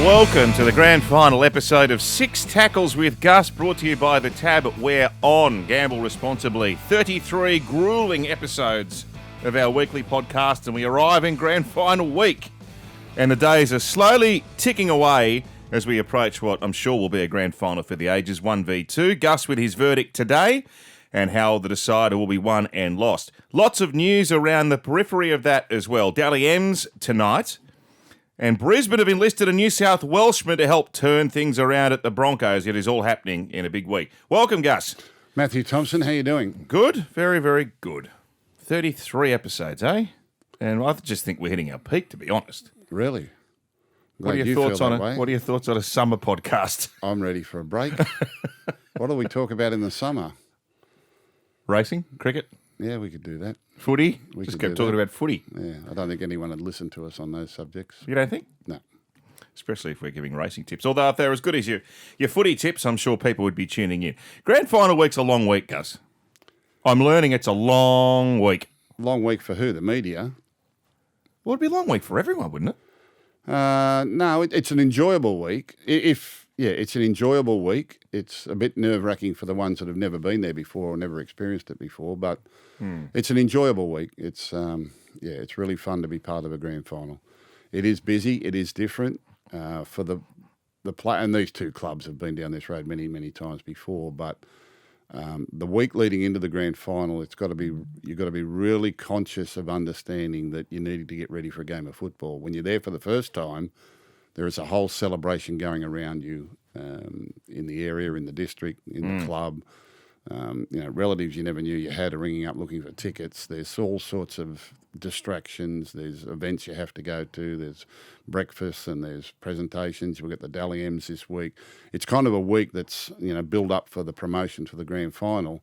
Welcome to the grand final episode of Six Tackles with Gus, brought to you by The Tab. We're on. Gamble responsibly. 33 grueling episodes of our weekly podcast, and we arrive in grand final week. And the days are slowly ticking away as we approach what I'm sure will be a grand final for the ages, 1v2. Gus with his verdict today and how the decider will be won and lost. Lots of news around the periphery of that as well. Dally M's tonight. And Brisbane have enlisted a New South Welshman to help turn things around at the Broncos. It is all happening in a big week. Welcome, Gus. Matthew Thompson, how you doing? Good. Very, very good. 33 episodes, eh? And I just think we're hitting our peak, to be honest. Really? What are your thoughts on a summer podcast? I'm ready for a break. What do we talk about in the summer? Racing? Cricket? Yeah, we could do that. Footy? We just kept talking about footy. Yeah, I don't think anyone would listen to us on those subjects. You don't think? No. Especially if we're giving racing tips. Although if they're as good as your footy tips, I'm sure people would be tuning in. Grand final week's a long week, Gus. I'm learning it's a long week. Long week for who? The media? Well, it'd be a long week for everyone, wouldn't it? No, it's an enjoyable week. It's an enjoyable week. It's a bit nerve-wracking for the ones that have never been there before or never experienced it before, but it's an enjoyable week. It's really fun to be part of a grand final. It is busy. It is different for the play, and these two clubs have been down this road many, many times before. But the week leading into the grand final, you've got to be really conscious of understanding that you need to get ready for a game of football. When you're there for the first time, there is a whole celebration going around you in the area, in the district, in the club. Relatives you never knew you had are ringing up looking for tickets. There's all sorts of distractions. There's events you have to go to. There's breakfasts and there's presentations. We've got the Dally M's this week. It's kind of a week that's build up for the promotion for the grand final.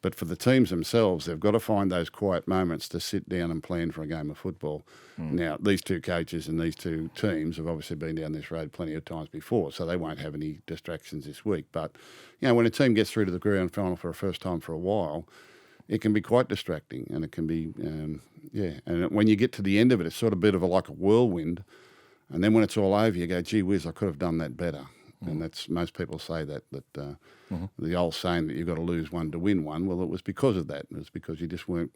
But for the teams themselves, they've got to find those quiet moments to sit down and plan for a game of football. Now, these two coaches and these two teams have obviously been down this road plenty of times before, so they won't have any distractions this week. But, when a team gets through to the grand final for a first time for a while, it can be quite distracting, and it can be, And when you get to the end of it, it's sort of a bit of like a whirlwind. And then when it's all over, you go, gee whiz, I could have done that better. And that's most people say that the old saying that you've got to lose one to win one. Well, it was because of that. It was because you just weren't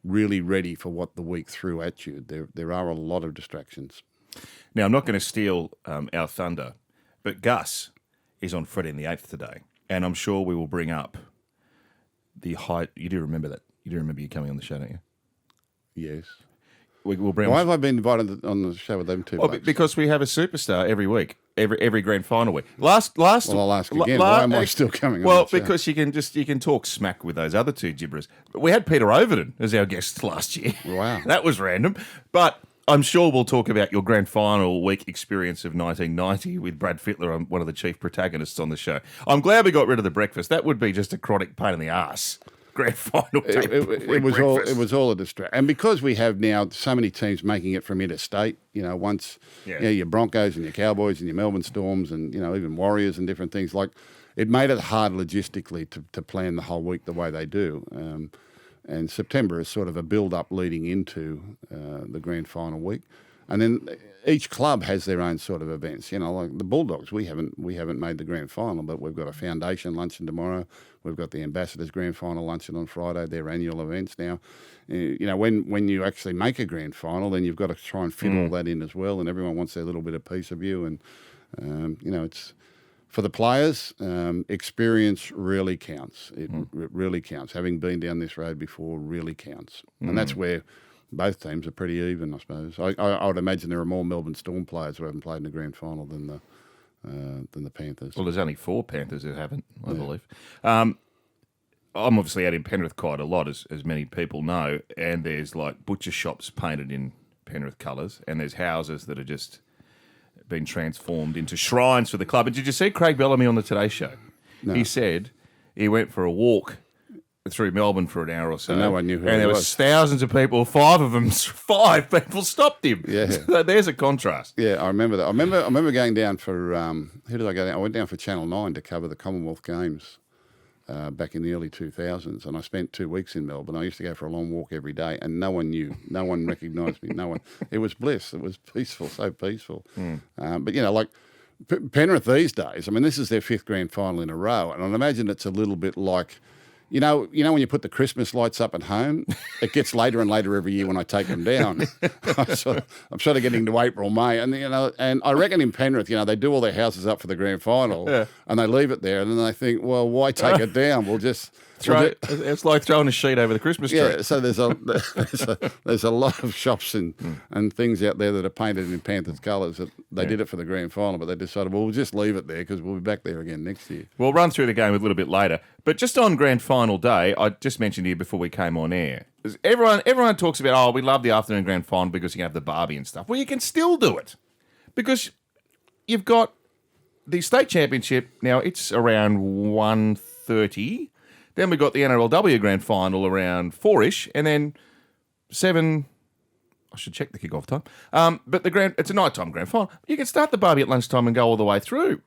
really ready for what the week threw at you. There are a lot of distractions. Now, I'm not going to steal our thunder, but Gus is on Friday the 8th today, and I'm sure we will bring up the height. You do remember that? You do remember you coming on the show, don't you? Yes. We'll bring. Why have I been invited on the show with them two? Well, because we have a superstar every week. Every grand final week. Well, I'll ask again. Why am I still coming on? Well, because you can talk smack with those other two gibberers. But we had Peter Overton as our guest last year. Wow, that was random. But I'm sure we'll talk about your grand final week experience of 1990 with Brad Fittler, one of the chief protagonists on the show. I'm glad we got rid of the breakfast. That would be just a chronic pain in the arse. Grand final. It was all a distraction, and because we have now so many teams making it from interstate. Your Broncos and your Cowboys and your Melbourne Storms and even Warriors and different things, like it made it hard logistically to plan the whole week the way they do. And September is sort of a build-up leading into the grand final week. And then each club has their own sort of events. Like the Bulldogs, we haven't made the grand final, but we've got a foundation luncheon tomorrow. We've got the Ambassadors grand final luncheon on Friday, their annual events now. When you actually make a grand final, then you've got to try and fit all that in as well, and everyone wants their little bit of piece of you. And, it's for the players, experience really counts. It really counts. Having been down this road before really counts. And that's where both teams are pretty even, I suppose. I would imagine there are more Melbourne Storm players who haven't played in the grand final than the Panthers. Well, there's only 4 Panthers who haven't, I believe. I'm obviously out in Penrith quite a lot, as many people know, and there's like butcher shops painted in Penrith colours, and there's houses that are just been transformed into shrines for the club. And did you see Craig Bellamy on the Today Show? No. He said he went for a walk through Melbourne for an hour or so. And no one knew who and he there was. was thousands of people, 5 people stopped him. Yeah. So there's a contrast. Yeah, I remember that. I remember going down for, who did I go down? I went down for Channel 9 to cover the Commonwealth Games back in the early 2000s, and I spent 2 weeks in Melbourne. I used to go for a long walk every day, and no one knew. No one recognised me. No one. It was bliss. It was peaceful, so peaceful. But, like Penrith these days, I mean, this is their 5th grand final in a row, and I imagine it's a little bit like, you know when you put the Christmas lights up at home, it gets later and later every year when I take them down. I'm sort of getting to April, May, and and I reckon in Penrith, they do all their houses up for the grand final, and they leave it there, and then they think, well, why take it down? We'll just it's like throwing a sheet over the Christmas tree. Yeah, so there's a lot of shops and things out there that are painted in Panthers colours that they did it for the grand final, but they decided, well, we'll just leave it there because we'll be back there again next year. We'll run through the game a little bit later, but just on grand final day, I just mentioned here before we came on air, everyone talks about, we love the afternoon grand final because you can have the barbie and stuff. Well, you can still do it because you've got the state championship now. It's around 1:30. Then we got the NRLW Grand Final around 4-ish, and then 7. I should check the kickoff time. But it's a nighttime Grand Final. You can start the barbie at lunchtime and go all the way through.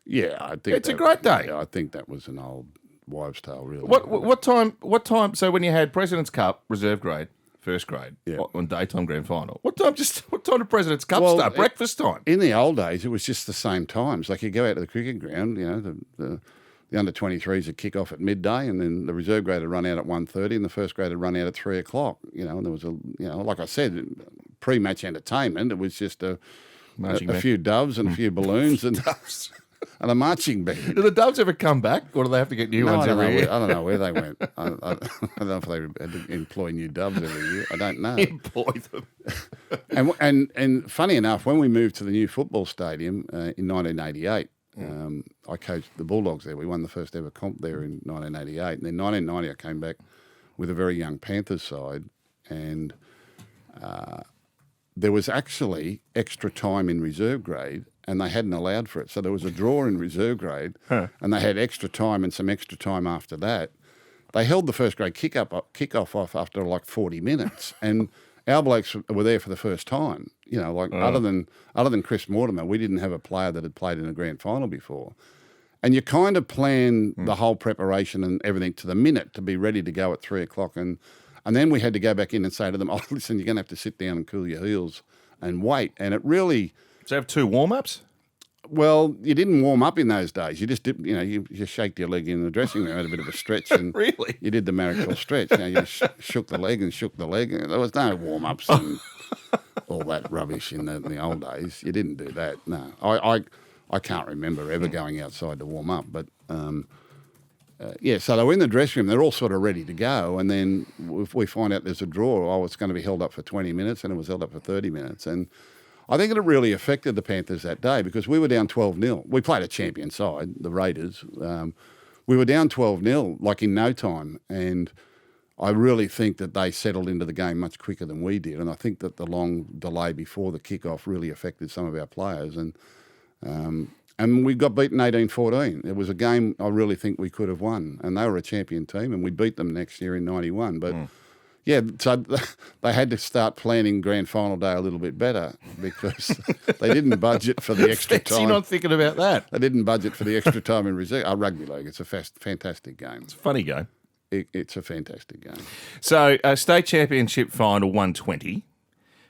Yeah, I think it's a great day. Yeah, I think that was an old wives' tale, really. What time? So when you had President's Cup, reserve grade, first grade, on daytime Grand Final. What time did President's Cup start? Breakfast time. In the old days, it was just the same times. Like you go out to the cricket ground, the under-23s would kick off at midday, and then the reserve grade would run out at 1:30, and the first grade would run out at 3 o'clock. And there was like I said, pre-match entertainment. It was just a few doves and a few balloons and a marching band. Do the doves ever come back, or do they have to get new ones every year? I don't know where they went. I don't know if they had to employ new doves every year. I don't know. Employ them. and funny enough, when we moved to the new football stadium in 1988. I coached the Bulldogs there. We won the first ever comp there in 1988. And then 1990, I came back with a very young Panthers side, and there was actually extra time in reserve grade, and they hadn't allowed for it. So there was a draw in reserve grade, and they had extra time and some extra time after that. They held the first grade kickoff off after like 40 minutes, and our blokes were there for the first time. Other than Chris Mortimer, we didn't have a player that had played in a grand final before. And you kind of plan the whole preparation and everything to the minute to be ready to go at 3 o'clock. And then we had to go back in and say to them, listen, you're going to have to sit down and cool your heels and wait. And it really... So have 2 warm-ups? Well, you didn't warm up in those days. You just did, you just shaked your leg in the dressing room, had a bit of a stretch, and really, you did the Maricol stretch. You shook the leg and shook the leg. There was no warm ups and all that rubbish in the old days. You didn't do that. No, I can't remember ever going outside to warm up. But so they were in the dressing room. They're all sort of ready to go, and then if we find out there's a draw, it's going to be held up for 20 minutes, and it was held up for 30 minutes, and I think it really affected the Panthers that day because we were down 12-0. We played a champion side, the Raiders. We were down 12-0, like in no time. And I really think that they settled into the game much quicker than we did. And I think that the long delay before the kickoff really affected some of our players. And we got beaten 18-14. It was a game I really think we could have won. And they were a champion team, and we beat them next year in 91. But... Yeah, so they had to start planning grand final day a little bit better because they didn't budget for the extra time. You're not thinking about that. They didn't budget for the extra time in reserve. Rugby league, it's a fantastic game. It's a funny game. It's a fantastic game. So, state championship final 120,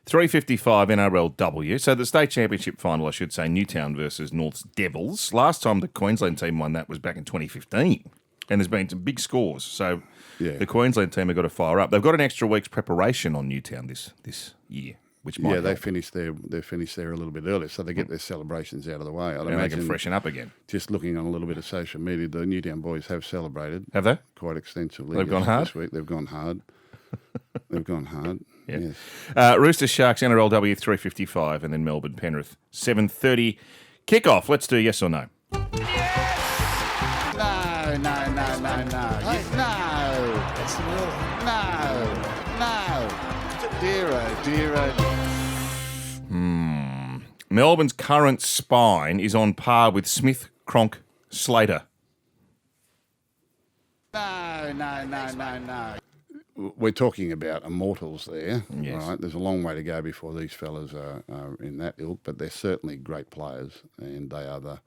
355 NRLW. So the state championship final, I should say, Newtown versus North's Devils. Last time the Queensland team won that was back in 2015. And there's been some big scores. So the Queensland team have got to fire up. They've got an extra week's preparation on Newtown this year, which might help. They finished there a little bit earlier, so they get their celebrations out of the way. I'd imagine they can freshen up again. Just looking on a little bit of social media, the Newtown boys have celebrated. Have they? Quite extensively. They've gone hard? This week. They've gone hard. They've gone hard. Yeah. Yes. Roosters Sharks NRLW 355 and then Melbourne Penrith 7:30 kickoff. Let's do yes or no. No. That's the rule. No. Melbourne's current spine is on par with Smith, Cronk, Slater. No. We're talking about immortals there, yes. Right? There's a long way to go before these fellas are in that ilk, but they're certainly great players, and they are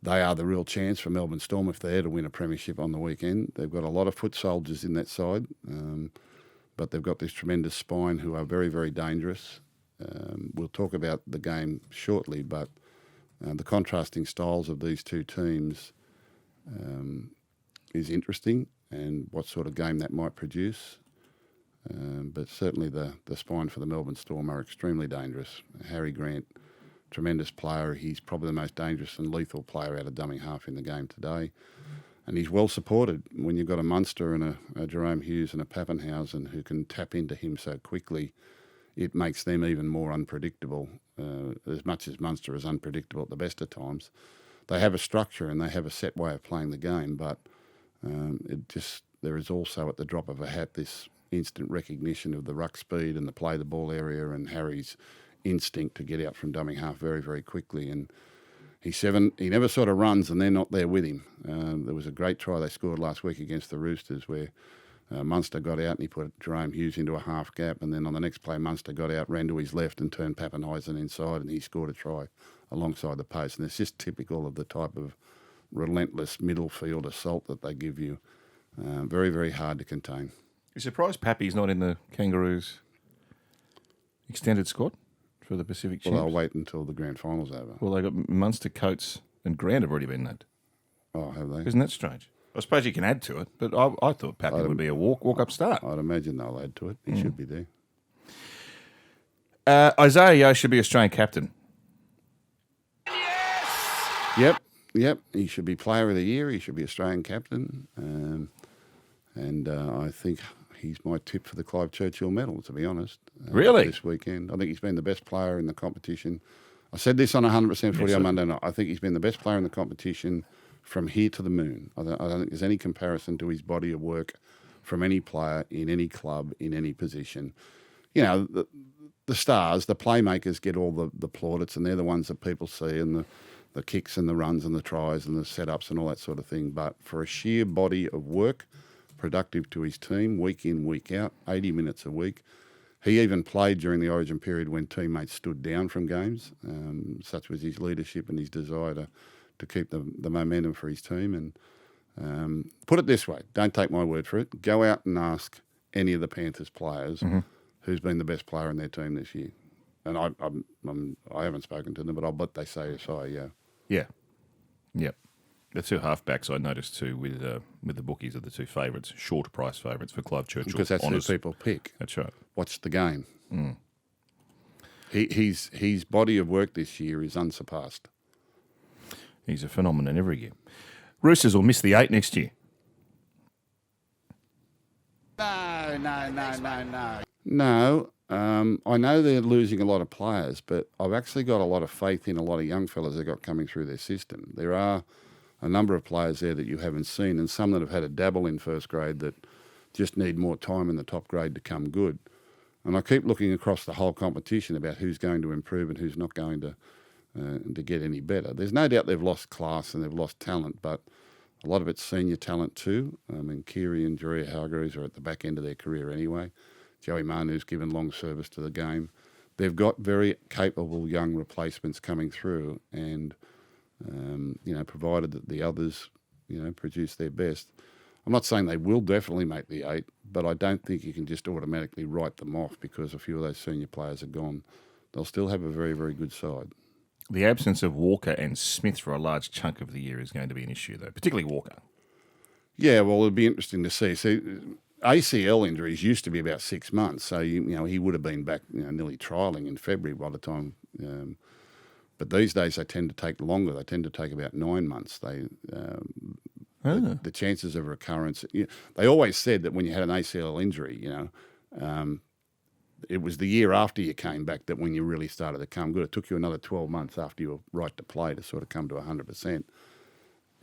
they are the real chance for Melbourne Storm if they're to win a premiership on the weekend. They've got a lot of foot soldiers in that side, but they've got this tremendous spine who are very, very dangerous. We'll talk about the game shortly, but the contrasting styles of these two teams is interesting, and what sort of game that might produce. But certainly the spine for the Melbourne Storm are extremely dangerous. Harry Grant, tremendous player. He's probably the most dangerous and lethal player out of dummy half in the game today. And he's well supported. When you've got a Munster and a Jerome Hughes and a Pappenhausen who can tap into him so quickly, it makes them even more unpredictable. As much as Munster is unpredictable at the best of times, they have a structure and they have a set way of playing the game, but there is also at the drop of a hat this instant recognition of the ruck speed and the play the ball area and Harry's instinct to get out from dummy half very, very quickly. And he never sort of runs and they're not there with him. There was a great try they scored last week against the Roosters where Munster got out and he put Jerome Hughes into a half gap, and then on the next play Munster got out, ran to his left and turned Pappenhausen inside, and he scored a try alongside the post. And it's just typical of the type of relentless middle field assault that they give you. Very, very hard to contain. You surprised Pappy's not in the Kangaroos extended squad for the Pacific Champs? Well, I'll wait until the grand final's over. Well, they got Munster, Coates and Grant have already been named. Oh, have they? Isn't that strange? I suppose you can add to it, but I thought Pappy would be a walk-up start. I'd imagine they'll add to it. He should be there. Isaiah Yeo should be Australian captain. Yep. He should be Player of the Year. He should be Australian captain. And I think he's my tip for the Clive Churchill medal, to be honest. Really? This weekend. I think he's been the best player in the competition. I said this on 100% Footy on Monday night. I think he's been the best player in the competition from here to the moon. I don't think there's any comparison to his body of work from any player in any club in any position. You know, the stars, the playmakers get all the plaudits, and they're the ones that people see, and the kicks and the runs and the tries and the setups and all that sort of thing. But for a sheer body of work, productive to his team, week in, week out, 80 minutes a week. He even played during the Origin period when teammates stood down from games. Such was his leadership and his desire to keep the momentum for his team. And put it this way, don't take my word for it. Go out and ask any of the Panthers players who's been the best player in their team this year. And I haven't spoken to them, but I'll bet they say Isaiah. Yeah. Yep. The two halfbacks I noticed too with the bookies are the two favourites, short price favourites for Clive Churchill. Because that's who people pick. That's right. Watch the game. His body of work this year is unsurpassed. He's a phenomenon every year. Roosters will miss the 8 next year. No. I know they're losing a lot of players, but I've actually got a lot of faith in a lot of young fellas they've got coming through their system. There are a number of players there that you haven't seen, and some that have had a dabble in first grade that just need more time in the top grade to come good. And I keep looking across the whole competition about who's going to improve and who's not going to get any better. There's no doubt they've lost class and they've lost talent, but a lot of it's senior talent too. I mean, Keary and Juria Hargreaves are at the back end of their career anyway. Joey Manu's given long service to the game. They've got very capable young replacements coming through, and provided that the others, produce their best. I'm not saying they will definitely make the 8, but I don't think you can just automatically write them off because a few of those senior players are gone. They'll still have a very, very good side. The absence of Walker and Smith for a large chunk of the year is going to be an issue, though, particularly Walker. Yeah, well, it'll be interesting to see. See, ACL injuries used to be about 6 months, so he would have been back nearly trialling in February by the time. But these days they tend to take longer. They tend to take about 9 months. The chances of recurrence. They always said that when you had an ACL injury, it was the year after you came back that when you really started to come good. It took you another 12 months after you were right to play to sort of come to 100%.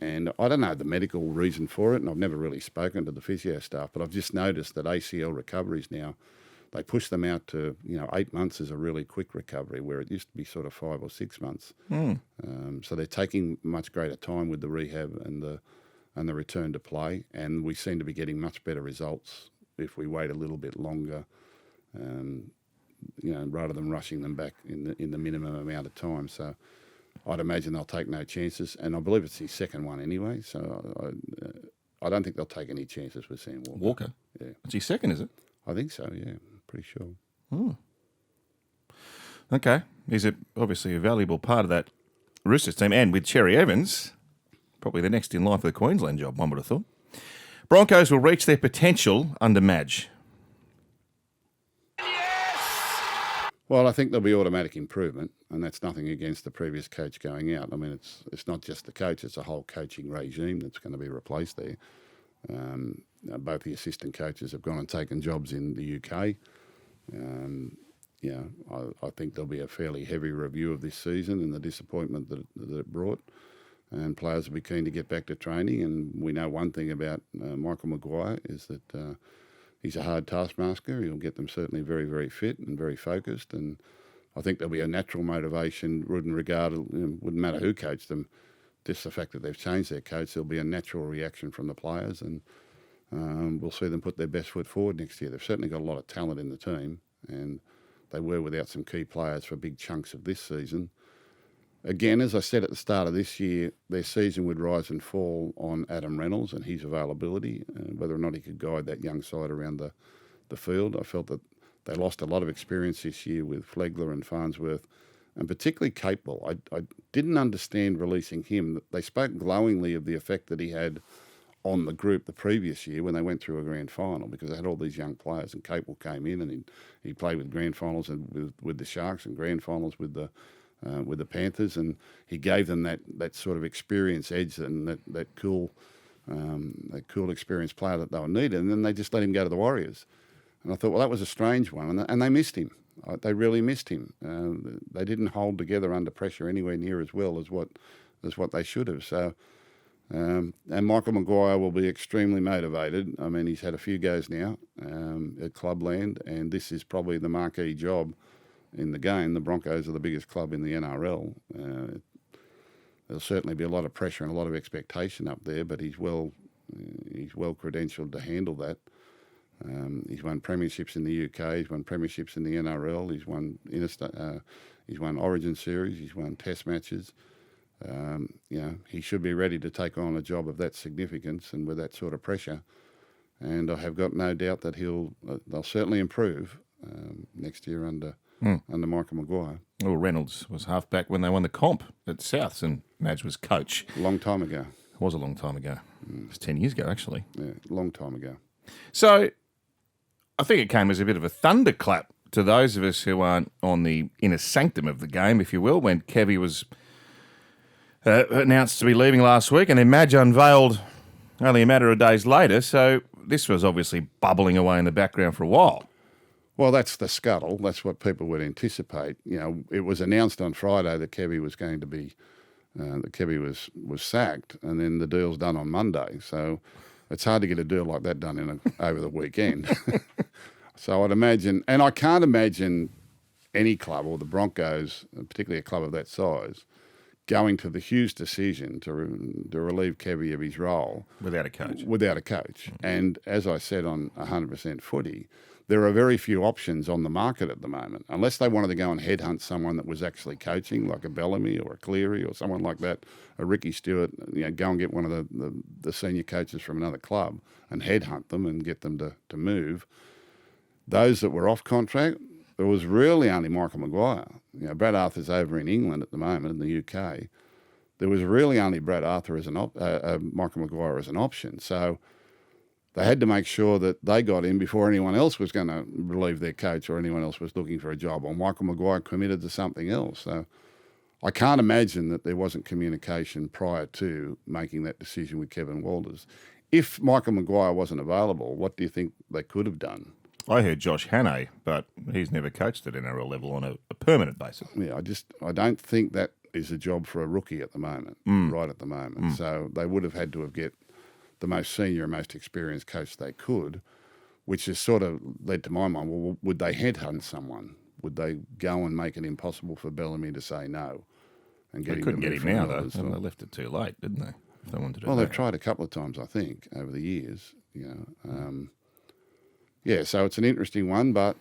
And I don't know the medical reason for it, and I've never really spoken to the physio staff, but I've just noticed that ACL recoveries now, they push them out to, 8 months is a really quick recovery, where it used to be sort of 5 or 6 months. So they're taking much greater time with the rehab and the return to play, and we seem to be getting much better results if we wait a little bit longer, rather than rushing them back in the minimum amount of time. So I'd imagine they'll take no chances, and I believe it's his second one anyway. So I don't think they'll take any chances with Sam Walker. Walker? Yeah. It's his second, is it? I think so, yeah. Pretty sure. Okay. He's obviously a valuable part of that Roosters team, and with Cherry Evans, probably the next in line for the Queensland job, one would have thought. Broncos will reach their potential under Madge. Well, I think there'll be automatic improvement, and that's nothing against the previous coach going out. I mean, it's not just the coach; it's a whole coaching regime that's going to be replaced there. Both the assistant coaches have gone and taken jobs in the UK. I think there'll be a fairly heavy review of this season and the disappointment that it brought, and players will be keen to get back to training. And we know one thing about Michael Maguire is that he's a hard taskmaster. He'll get them certainly very, very fit and very focused. And I think there'll be a natural motivation, wouldn't matter who coached them, just the fact that they've changed their coach, there'll be a natural reaction from the players, and we'll see them put their best foot forward next year. They've certainly got a lot of talent in the team, and they were without some key players for big chunks of this season. Again, as I said at the start of this year, their season would rise and fall on Adam Reynolds and his availability, whether or not he could guide that young side around the field. I felt that they lost a lot of experience this year with Flegler and Farnsworth, and particularly Capewell. I didn't understand releasing him. They spoke glowingly of the effect that he had on the group the previous year when they went through a grand final, because they had all these young players, and Capewell came in and he played with grand finals and with the Sharks and grand finals with the Panthers, and he gave them that sort of experience edge and that cool experienced player that they were needed. And then they just let him go to the Warriors, and I thought, well, that was a strange one, and they missed him. They really missed him. They didn't hold together under pressure anywhere near as well as what they should have. So. And Michael Maguire will be extremely motivated. I mean, he's had a few goes now at Clubland, and this is probably the marquee job in the game. The Broncos are the biggest club in the NRL. There'll certainly be a lot of pressure and a lot of expectation up there, but he's well credentialed to handle that. He's won premierships in the UK. He's won premierships in the NRL. He's won Origin Series. He's won Test matches. He should be ready to take on a job of that significance and with that sort of pressure. And I have got no doubt that they'll certainly improve next year under Michael Maguire. Well, Reynolds was halfback when they won the comp at Souths, and Madge was coach. A long time ago. It was a long time ago. It was 10 years ago, actually. Yeah, a long time ago. So I think it came as a bit of a thunderclap to those of us who aren't on the inner sanctum of the game, if you will, when Kevy was announced to be leaving last week, and then Madge unveiled only a matter of days later. So this was obviously bubbling away in the background for a while. Well, that's the scuttle. That's what people would anticipate. It was announced on Friday that Kevy was going to be, that Kevy was sacked, and then the deal's done on Monday. So it's hard to get a deal like that done over the weekend. So I'd imagine, and I can't imagine any club, or the Broncos, particularly a club of that size, going to the huge decision to relieve Kevy of his role. Without a coach. Mm-hmm. And as I said on 100% footy, there are very few options on the market at the moment, unless they wanted to go and headhunt someone that was actually coaching, like a Bellamy or a Cleary or someone like that, a Ricky Stewart, go and get one of the senior coaches from another club and headhunt them and get them to move. Those that were off contract, there was really only Michael Maguire. Brad Arthur's over in England at the moment, in the UK. There was really only Brad Arthur as Michael Maguire as an option. So they had to make sure that they got in before anyone else was going to relieve their coach or anyone else was looking for a job, or Michael Maguire committed to something else. So I can't imagine that there wasn't communication prior to making that decision with Kevin Walters. If Michael Maguire wasn't available, what do you think they could have done? I heard Josh Hannay, but he's never coached at NRL level on a permanent basis. Yeah, I don't think that is a job for a rookie at the moment, right at the moment. So they would have had to get the most senior and most experienced coach they could, which has sort of led to my mind, well, would they headhunt someone? Would they go and make it impossible for Bellamy to say no? And They couldn't get him now, though. They left it too late, didn't they? If they wanted to do well, that. They've tried a couple of times, I think, over the years. So it's an interesting one, but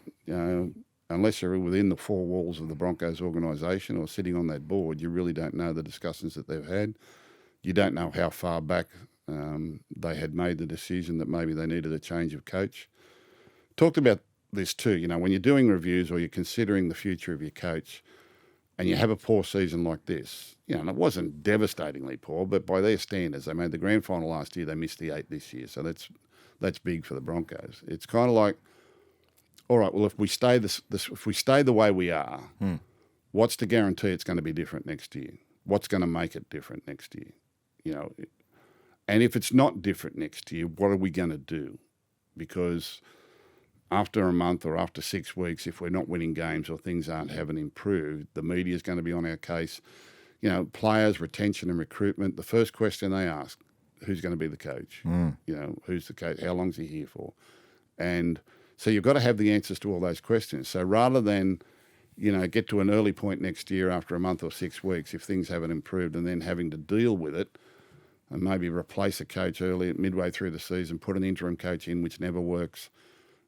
unless you're within the four walls of the Broncos organisation or sitting on that board, you really don't know the discussions that they've had. You don't know how far back they had made the decision that maybe they needed a change of coach. Talked about this too, you know, when you're doing reviews or you're considering the future of your coach and you have a poor season like this, you know, and it wasn't devastatingly poor, but by their standards, they made the grand final last year, they missed the 8 this year. So that's big for the Broncos. It's kind of like, all right, well, if we stay if we stay the way we are, what's to guarantee it's going to be different next year? What's going to make it different next year? You know, and if it's not different next year, what are we going to do? Because after a month or after 6 weeks, if we're not winning games or things haven't improved, the media is going to be on our case. You know, players, retention and recruitment, the first question they ask, who's going to be the coach? You know, who's the coach? How long's he here for? And so you've got to have the answers to all those questions. So rather than, you know, get to an early point next year after a month or 6 weeks, if things haven't improved, and then having to deal with it and maybe replace a coach midway through the season, put an interim coach in, which never works,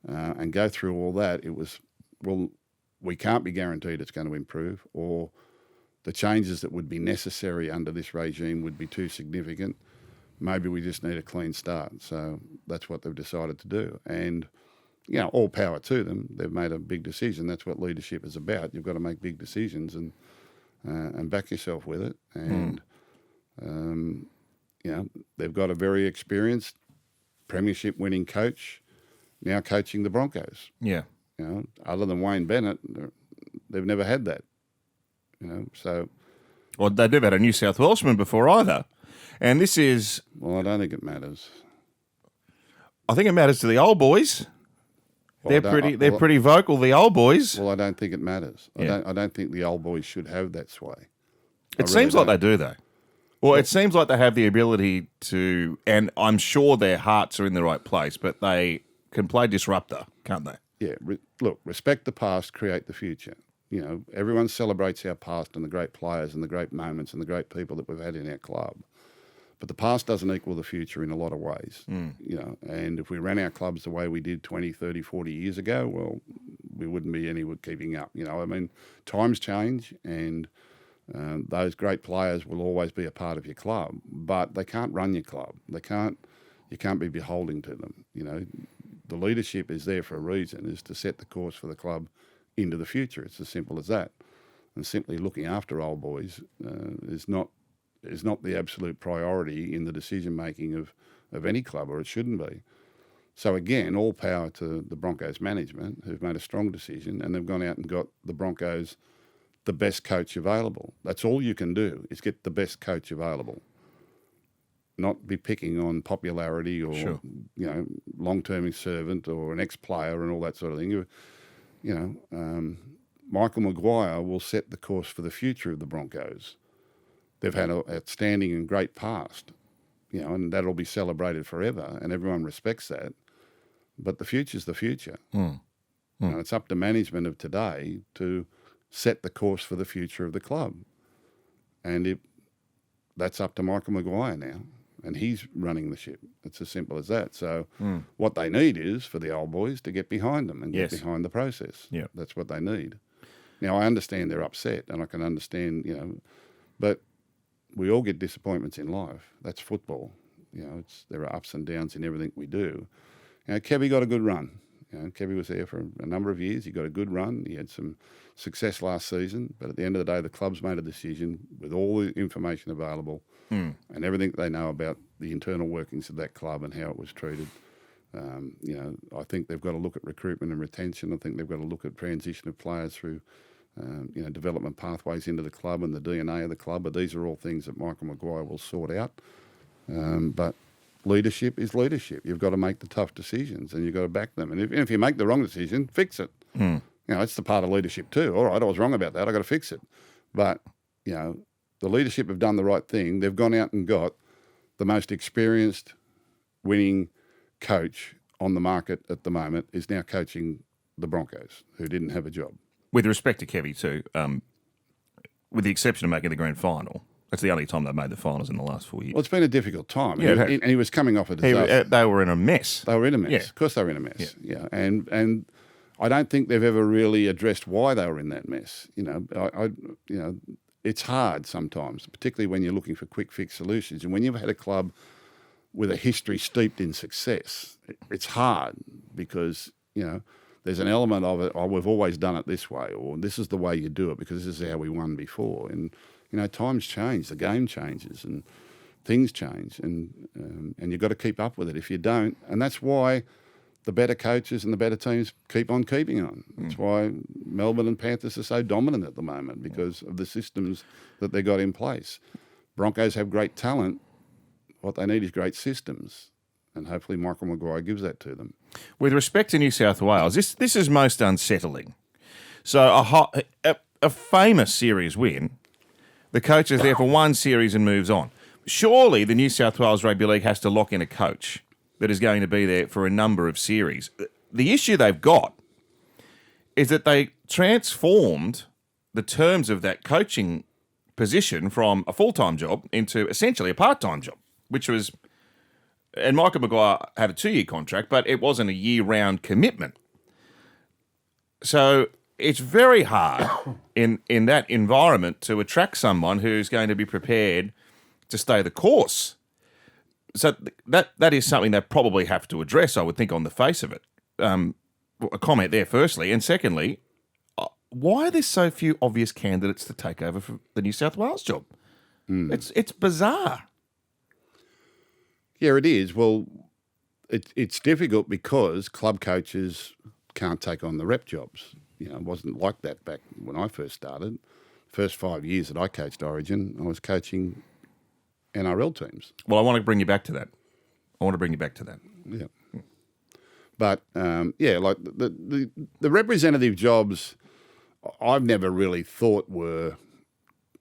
and go through all that, it was, well, we can't be guaranteed it's going to improve, or the changes that would be necessary under this regime would be too significant. Maybe we just need a clean start. So that's what they've decided to do. And, you know, all power to them. They've made a big decision. That's what leadership is about. You've got to make big decisions and back yourself with it. And, you know, they've got a very experienced premiership winning coach now coaching the Broncos. Yeah. You know, other than Wayne Bennett, they've never had that. You know, so. Well, they've never had a New South Welshman before either. And this is. Well, I don't think it matters. I think it matters to the old boys. Well, they're pretty vocal, the old boys. Well, I don't think it matters. Yeah. I don't think the old boys should have that sway. It seems like they do, though. Well, it seems like they have the ability to, and I'm sure their hearts are in the right place, but they can play disruptor, can't they? Yeah. Look, respect the past, create the future. You know, everyone celebrates our past and the great players and the great moments and the great people that we've had in our club. But the past doesn't equal the future in a lot of ways, you know, and if we ran our clubs the way we did 20, 30, 40 years ago, well, we wouldn't be anywhere keeping up, you know. I mean, times change and those great players will always be a part of your club, but they can't run your club. You can't be beholden to them, you know. The leadership is there for a reason, is to set the course for the club into the future. It's as simple as that. And simply looking after old boys is not the absolute priority in the decision-making of any club, or it shouldn't be. So again, all power to the Broncos management, who've made a strong decision, and they've gone out and got the Broncos the best coach available. That's all you can do, is get the best coach available. Not be picking on popularity or, you know, long-term servant or an ex-player and all that sort of thing. You know, Michael Maguire will set the course for the future of the Broncos. They've had an outstanding and great past, you know, and that'll be celebrated forever, and everyone respects that. But the future's the future. You know, it's up to management of today to set the course for the future of the club. And that's up to Michael Maguire now, and he's running the ship. It's as simple as that. So what they need is for the old boys to get behind them and get behind the process. Yeah. That's what they need. Now, I understand they're upset, and I can understand, you know, but we all get disappointments in life. That's football. You know, there are ups and downs in everything we do. You know, Kevy got a good run. You know, Kevy was there for a number of years. He got a good run. He had some success last season. But at the end of the day, the club's made a decision with all the information available and everything they know about the internal workings of that club and how it was treated. You know, I think they've got to look at recruitment and retention. I think they've got to look at transition of players through you know, development pathways into the club and the DNA of the club. But these are all things that Michael Maguire will sort out. But leadership is leadership. You've got to make the tough decisions and you've got to back them. And if you make the wrong decision, fix it. You know, it's the part of leadership too. All right, I was wrong about that. I've got to fix it. But, you know, the leadership have done the right thing. They've gone out and got the most experienced winning coach on the market at the moment is now coaching the Broncos, who didn't have a job. With respect to Kevy too, with the exception of making the grand final, that's the only time they've made the finals in the last 4 years. Well, it's been a difficult time. Yeah, and he was coming off a disaster. They were in a mess. They were in a mess. Yeah. Of course they were in a mess. Yeah. And I don't think they've ever really addressed why they were in that mess. It's hard sometimes, particularly when you're looking for quick fix solutions. And when you've had a club with a history steeped in success, it's hard because, there's an element of it, we've always done it this way, or this is the way you do it because this is how we won before. And, times change, the game changes and things change and you've got to keep up with it. If you don't, and that's why the better coaches and the better teams keep on keeping on. That's why Melbourne and Panthers are so dominant at the moment because of the systems that they got in place. Broncos have great talent. What they need is great systems. And hopefully Michael Maguire gives that to them. With respect to New South Wales, this is most unsettling. So a famous series win, the coach is there for one series and moves on. Surely the New South Wales Rugby League has to lock in a coach that is going to be there for a number of series. The issue they've got is that they transformed the terms of that coaching position from a full-time job into essentially a part-time job, which was, and Michael Maguire had a 2-year contract, but it wasn't a year-round commitment. So it's very hard in that environment to attract someone who's going to be prepared to stay the course. So that is something they probably have to address, I would think, on the face of it. A comment there, firstly. And secondly, why are there so few obvious candidates to take over for the New South Wales job? It's bizarre. Yeah, it is. Well, it's difficult because club coaches can't take on the rep jobs. It wasn't like that back when I first started. First 5 years that I coached Origin, I was coaching NRL teams. Well, I want to bring you back to that. Yeah. But, like the representative jobs I've never really thought were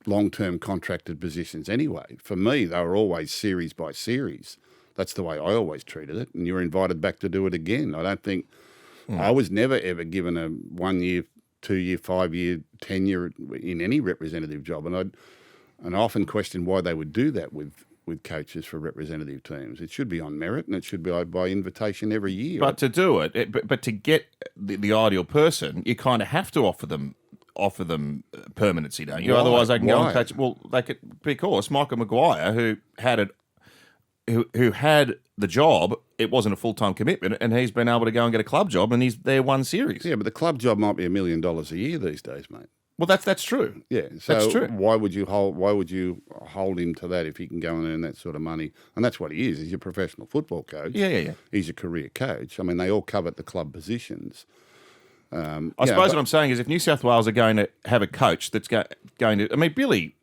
long-term contracted positions anyway. For me, they were always series by series. That's the way I always treated it. And you were invited back to do it again. I don't think I was never, ever given a 1 year, 2 year, 5 year tenure in any representative job. And I often question why they would do that with coaches for representative teams. It should be on merit and it should be by invitation every year. But to do it, but to get the ideal person, you kind of have to offer them permanency, don't you? Why? Otherwise, they can go Why? and coach. Well, they could, because Michael Maguire, who had the job, it wasn't a full-time commitment, and he's been able to go and get a club job, and he's there one series. Yeah, but the club job might be $1 million a year these days, mate. Well, that's true. Yeah, so that's true. Why would you hold him to that if he can go and earn that sort of money? And that's what he is. He's a professional football coach. Yeah. He's a career coach. I mean, they all covet the club positions. I suppose what I'm saying is, if New South Wales are going to have a coach that's going to, I mean, Billy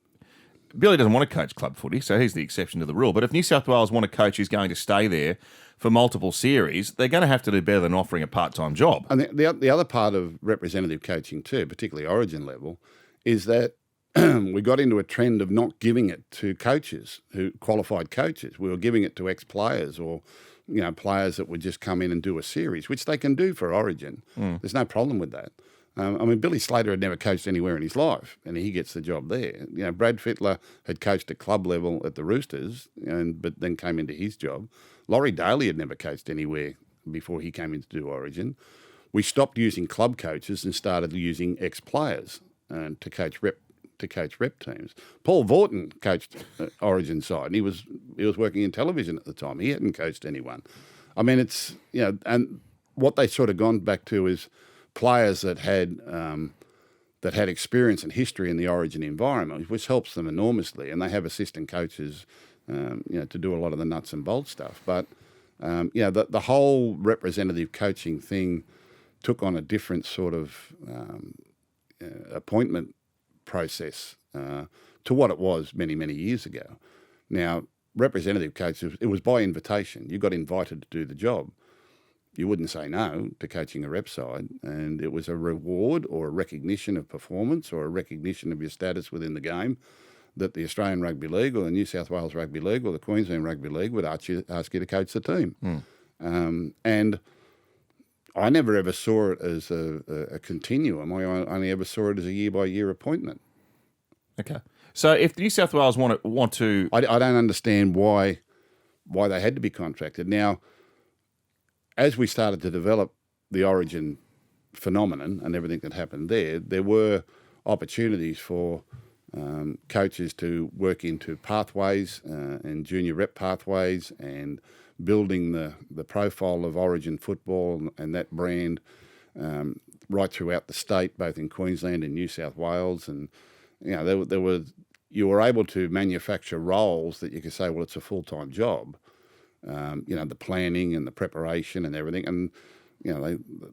doesn't want to coach club footy, so he's the exception to the rule. But if New South Wales want a coach who's going to stay there for multiple series, they're going to have to do better than offering a part-time job. And the other part of representative coaching too, particularly Origin level, is that we got into a trend of not giving it to coaches, qualified coaches. We were giving it to ex-players or players that would just come in and do a series, which they can do for Origin. There's no problem with that. I mean, Billy Slater had never coached anywhere in his life, and he gets the job there. Brad Fittler had coached at club level at the Roosters, but then came into his job. Laurie Daly had never coached anywhere before he came in to do Origin. We stopped using club coaches and started using ex-players to coach rep teams. Paul Vaughton coached Origin side, and he was working in television at the time. He hadn't coached anyone. I mean, it's and what they sort of gone back to is players that had experience and history in the Origin environment, which helps them enormously, and they have assistant coaches, to do a lot of the nuts and bolts stuff. But the whole representative coaching thing took on a different sort of appointment process to what it was many, many years ago. Now, representative coaches, it was by invitation. You got invited to do the job. You wouldn't say no to coaching a rep side, and it was a reward or a recognition of performance or a recognition of your status within the game that the Australian Rugby League or the New South Wales Rugby League or the Queensland Rugby League would ask you to coach the team. And I never ever saw it as a continuum. I only ever saw it as a year-by-year appointment. Okay. So if New South Wales want to... I don't understand why they had to be contracted. Now, as we started to develop the Origin phenomenon and everything that happened there were opportunities for coaches to work into pathways and junior rep pathways and building the profile of Origin football and that brand right throughout the state, both in Queensland and New South Wales. And, you were able to manufacture roles that you could say, well, it's a full-time job. The planning and the preparation and everything. And,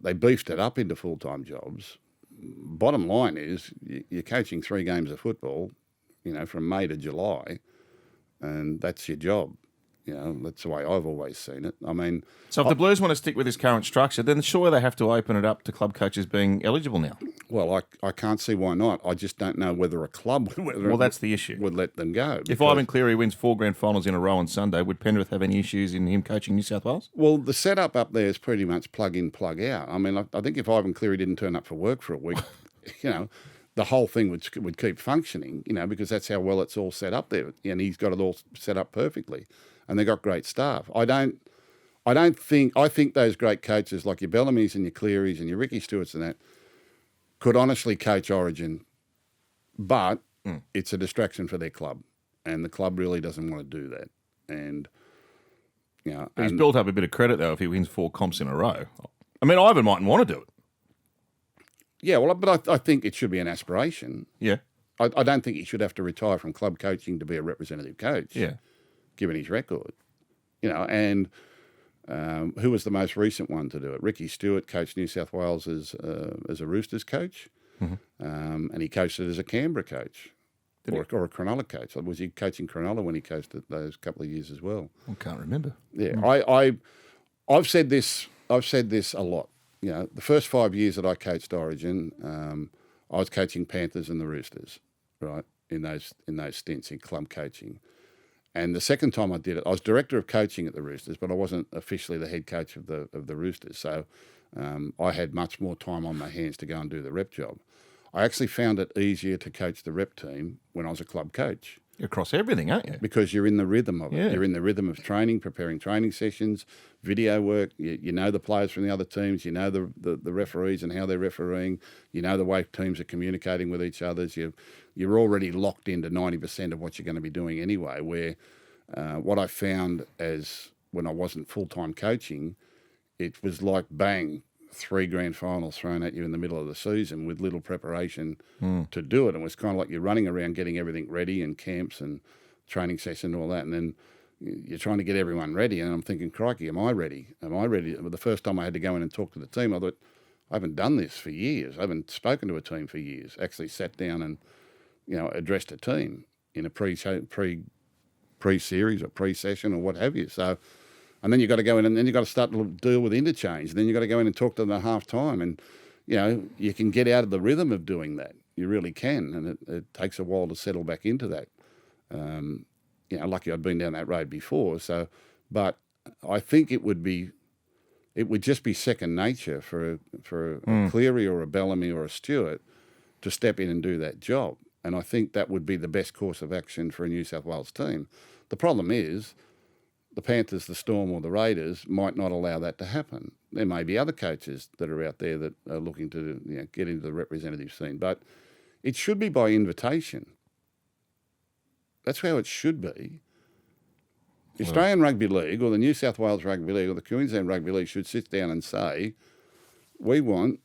they beefed it up into full-time jobs. Bottom line is you're coaching 3 games of football, from May to July, and that's your job. That's the way I've always seen it. I mean... So if the Blues want to stick with this current structure, then surely they have to open it up to club coaches being eligible now. Well, I can't see why not. I just don't know whether a club that's the issue. Would let them go. If Ivan Cleary wins 4 grand finals in a row on Sunday, would Penrith have any issues in him coaching New South Wales? Well, the setup up there is pretty much plug in, plug out. I mean, I think if Ivan Cleary didn't turn up for work for a week, the whole thing would keep functioning, because that's how well it's all set up there. And he's got it all set up perfectly. And they've got great staff. I think those great coaches like your Bellamy's and your Clearys and your Ricky Stewarts and that could honestly coach Origin, but it's a distraction for their club. And the club really doesn't want to do that. And, he's built up a bit of credit, though, if he wins 4 comps in a row. I mean, Ivan mightn't want to do it. Yeah, well, but I think it should be an aspiration. Yeah. I don't think he should have to retire from club coaching to be a representative coach. Yeah. Given his record, and who was the most recent one to do it? Ricky Stewart coached New South Wales as a Roosters coach, and he coached it as a Canberra coach or a Cronulla coach. Was he coaching Cronulla when he coached it those couple of years as well? I can't remember. Yeah, I've said this a lot. The first 5 years that I coached Origin, I was coaching Panthers and the Roosters, right, in those stints in club coaching. And the second time I did it, I was director of coaching at the Roosters, but I wasn't officially the head coach of the Roosters. So I had much more time on my hands to go and do the rep job. I actually found it easier to coach the rep team when I was a club coach. You're across everything, aren't you? Because you're in the rhythm of it. Yeah. You're in the rhythm of training, preparing training sessions, video work. You know the players from the other teams. You know the referees and how they're refereeing. You know the way teams are communicating with each other. You're already locked into 90% of what you're going to be doing anyway, where what I found as when I wasn't full-time coaching, it was like bang, 3 grand finals thrown at you in the middle of the season with little preparation to do it. And it was kind of like you're running around getting everything ready and camps and training session and all that. And then you're trying to get everyone ready. And I'm thinking, crikey, am I ready? Am I ready? Well, the first time I had to go in and talk to the team, I thought, I haven't done this for years. I haven't spoken to a team for years. Actually sat down and, addressed a team in a pre-series or pre-session or what have you. So, and then you've got to go in and then you've got to start to deal with interchange. And then you've got to go in and talk to them at half time. And, you can get out of the rhythm of doing that. You really can. And it takes a while to settle back into that. Lucky I'd been down that road before. So, but I think it would just be second nature for a Cleary or a Bellamy or a Stewart to step in and do that job. And I think that would be the best course of action for a New South Wales team. The problem is the Panthers, the Storm or the Raiders might not allow that to happen. There may be other coaches that are out there that are looking to get into the representative scene, but it should be by invitation. That's how it should be. The Australian Rugby League or the New South Wales Rugby League or the Queensland Rugby League should sit down and say, we want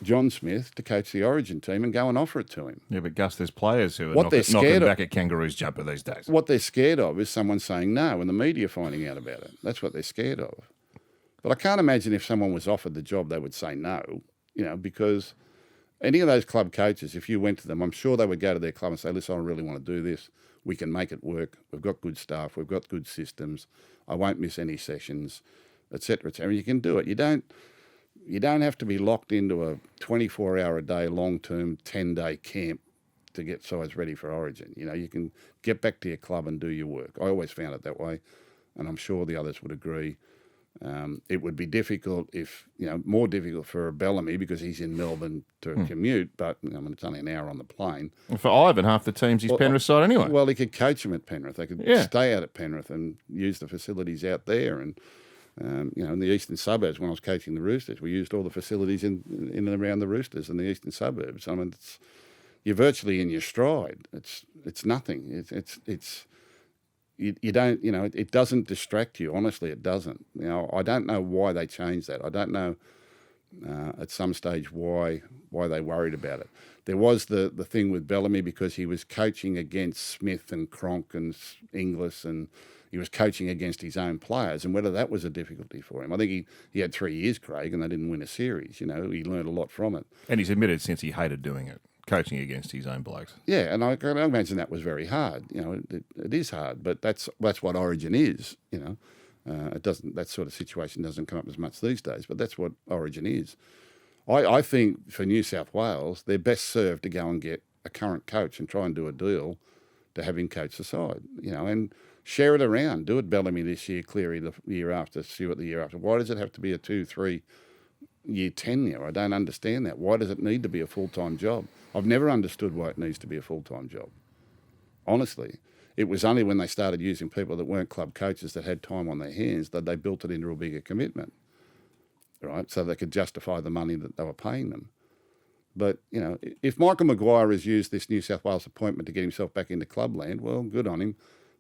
John Smith to coach the Origin team and go and offer it to him. Yeah, but Gus, there's players who are knocking back at Kangaroos jumper these days. What they're scared of is someone saying no and the media finding out about it. That's what they're scared of. But I can't imagine if someone was offered the job, they would say no, because any of those club coaches, if you went to them, I'm sure they would go to their club and say, listen, I really want to do this. We can make it work. We've got good staff. We've got good systems. I won't miss any sessions, et cetera, et cetera. You can do it. You don't have to be locked into a 24-hour-a-day, long-term, 10-day camp to get sides ready for Origin. You can get back to your club and do your work. I always found it that way, and I'm sure the others would agree. It would be difficult more difficult for Bellamy because he's in Melbourne to commute, but it's only an hour on the plane. Well, for Ivan, half the team's his Penrith side anyway. Well, he could coach them at Penrith. They could stay out at Penrith and use the facilities out there. And In the eastern suburbs, when I was coaching the Roosters, we used all the facilities in and around the Roosters in the eastern suburbs. I mean, you're virtually in your stride. It's nothing. You don't, it doesn't distract you. Honestly, it doesn't. I don't know why they changed that. I don't know at some stage why they worried about it. There was the thing with Bellamy because he was coaching against Smith and Cronk and Inglis, and he was coaching against his own players, and whether that was a difficulty for him. I think he had 3 years, Craig, and they didn't win a series. He learned a lot from it. And he's admitted since he hated doing it, coaching against his own blokes. Yeah, and I can imagine that was very hard. It is hard, but that's what Origin is. It doesn't. That sort of situation doesn't come up as much these days, but that's what Origin is. I think for New South Wales, they're best served to go and get a current coach and try and do a deal to have him coach the side, and share it around. Do it Bellamy this year, Cleary the year after, Stewart the year after. Why does it have to be a 2-3 year tenure? I don't understand that. Why does it need to be a full-time job? I've never understood why it needs to be a full-time job. Honestly, it was only when they started using people that weren't club coaches that had time on their hands that they built it into a bigger commitment, right? So they could justify the money that they were paying them. But, if Michael Maguire has used this New South Wales appointment to get himself back into clubland, well, good on him.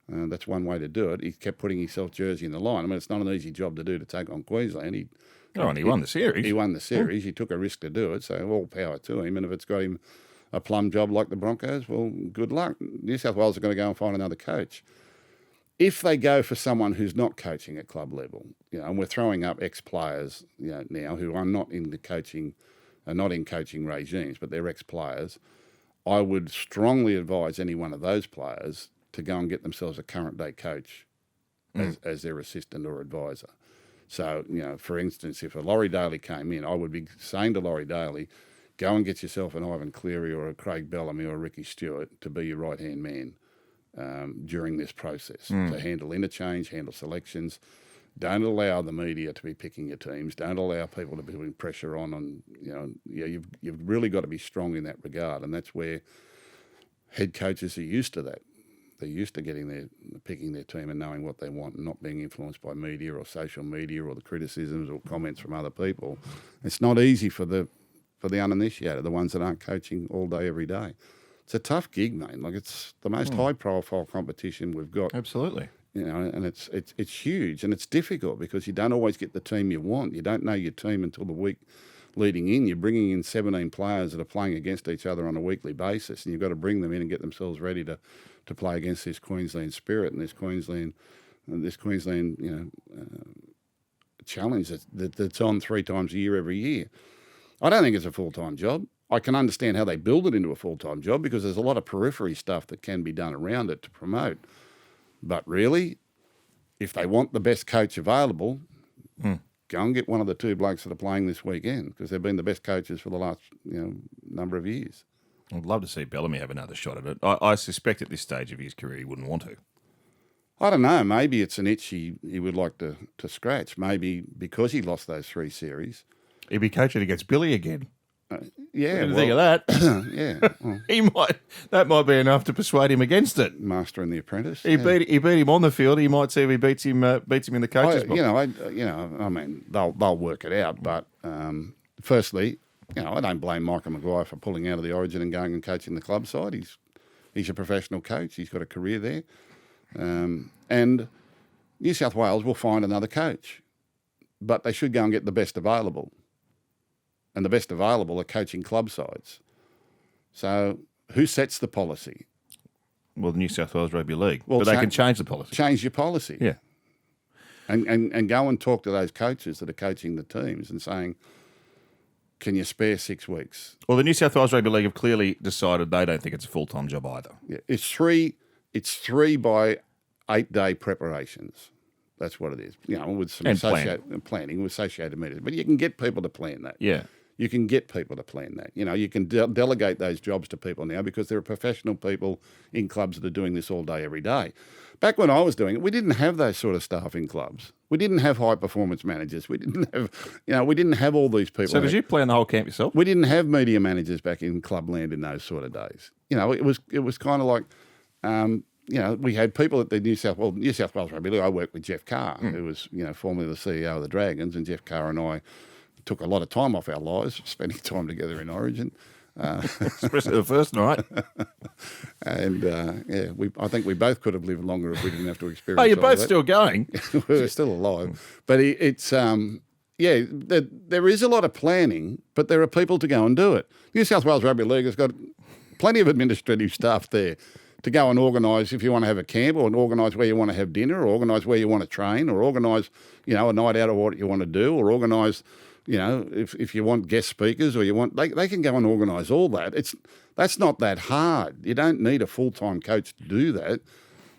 That's one way to do it. He kept putting himself jersey in the line. I mean, it's not an easy job to do to take on Queensland. He won the series. He won the series. He took a risk to do it, so all power to him. And if it's got him a plum job like the Broncos, well, good luck. New South Wales are going to go and find another coach. If they go for someone who's not coaching at club level, and we're throwing up ex-players, now who are not in coaching regimes, but they're ex-players, I would strongly advise any one of those players to go and get themselves a current day coach as their assistant or advisor. So, for instance, if a Laurie Daly came in, I would be saying to Laurie Daly, go and get yourself an Ivan Cleary or a Craig Bellamy or a Ricky Stewart to be your right-hand man during this process, to handle interchange, handle selections. Don't allow the media to be picking your teams. Don't allow people to be putting pressure on. And you've really got to be strong in that regard, and that's where head coaches are used to that. They're used to picking their team and knowing what they want and not being influenced by media or social media or the criticisms or comments from other people. It's not easy for the uninitiated, the ones that aren't coaching all day, every day. It's a tough gig, mate. Like, it's the most high-profile competition we've got. Absolutely. And it's huge and it's difficult because you don't always get the team you want. You don't know your team until the week leading in. You're bringing in 17 players that are playing against each other on a weekly basis, and you've got to bring them in and get themselves ready to play against this Queensland spirit and this Queensland challenge that's on 3 times a year every year. I don't think it's a full-time job. I can understand how they build it into a full-time job because there's a lot of periphery stuff that can be done around it to promote. But really, if they want the best coach available, go and get one of the 2 blokes that are playing this weekend because they've been the best coaches for the last number of years. I'd love to see Bellamy have another shot at it. I suspect at this stage of his career he wouldn't want to. I don't know. Maybe it's an itch he would like to scratch. Maybe because he lost those 3 series. He'd be coaching against Billy again. Yeah, think of that. Yeah, well, That might be enough to persuade him against it. Master and the Apprentice. He beat him on the field. He might see if he beats him in the coaches book. I mean, they'll work it out. But firstly, I don't blame Michael Maguire for pulling out of the Origin and going and coaching the club side. He's a professional coach. He's got a career there, and New South Wales will find another coach, but they should go and get the best available. And the best available are coaching club sides. So who sets the policy? Well, the New South Wales Rugby League. Well, but they can change the policy. Change your policy. Yeah. And go and talk to those coaches that are coaching the teams and saying, can you spare 6 weeks? Well, the New South Wales Rugby League have clearly decided they don't think it's a full-time job either. Yeah. It's three by 8-day preparations. That's what it is. With some planning with associated meetings. But you can get people to plan that. Yeah. You can get people to plan that. You can delegate those jobs to people now because there are professional people in clubs that are doing this all day, every day. Back when I was doing it, we didn't have those sort of staff in clubs. We didn't have high performance managers. We didn't have all these people. So did you plan the whole camp yourself? We didn't have media managers back in clubland in those sort of days. It was kind of like we had people at the New South Wales Rugby League. I worked with Jeff Carr, who was, formerly the CEO of the Dragons, and Jeff Carr and I took a lot of time off our lives, spending time together in Origin. Especially the first night. And, I think we both could have lived longer if we didn't have to experience Oh, you're all both that. still going. We're still alive. But there is a lot of planning, but there are people to go and do it. New South Wales Rugby League has got plenty of administrative staff there to go and organise if you want to have a camp, or organise where you want to have dinner, or organise where you want to train, or organise, a night out of what you want to do, or organise, if you want guest speakers, or they can go and organise all that. That's not that hard. You don't need a full-time coach to do that.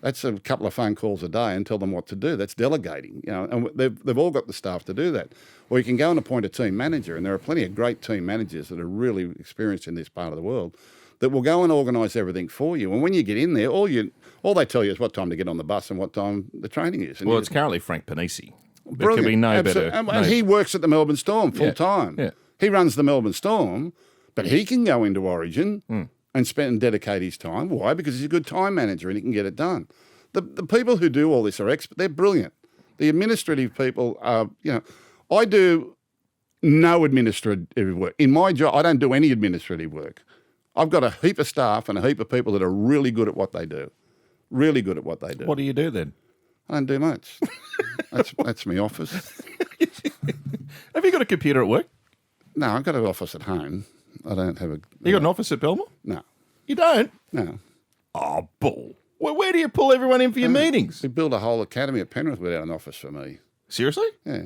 That's a couple of phone calls a day and tell them what to do. That's delegating, and they've all got the staff to do that. Or you can go and appoint a team manager, and there are plenty of great team managers that are really experienced in this part of the world that will go and organise everything for you. And when you get in there, all they tell you is what time to get on the bus and what time the training is. And it's currently Frank Panisi. There brilliant. could be no Absolutely. better. And he works at the Melbourne Storm full time. Yeah. He runs the Melbourne Storm, but he can go into Origin and dedicate his time. Why? Because he's a good time manager and he can get it done. The people who do all this are expert. They're brilliant. The administrative people are, I do no administrative work. In my job, I don't do any administrative work. I've got a heap of staff and a heap of people that are really good at what they do. Really good at what they do. What do you do then? I don't do much. That's my office. Have you got a computer at work? No, I've got an office at home. I don't have a... You got an office at Belmore? No. You don't? No. Oh, bull. Well, where do you pull everyone in for your meetings? We built a whole academy at Penrith without an office for me. Seriously? Yeah.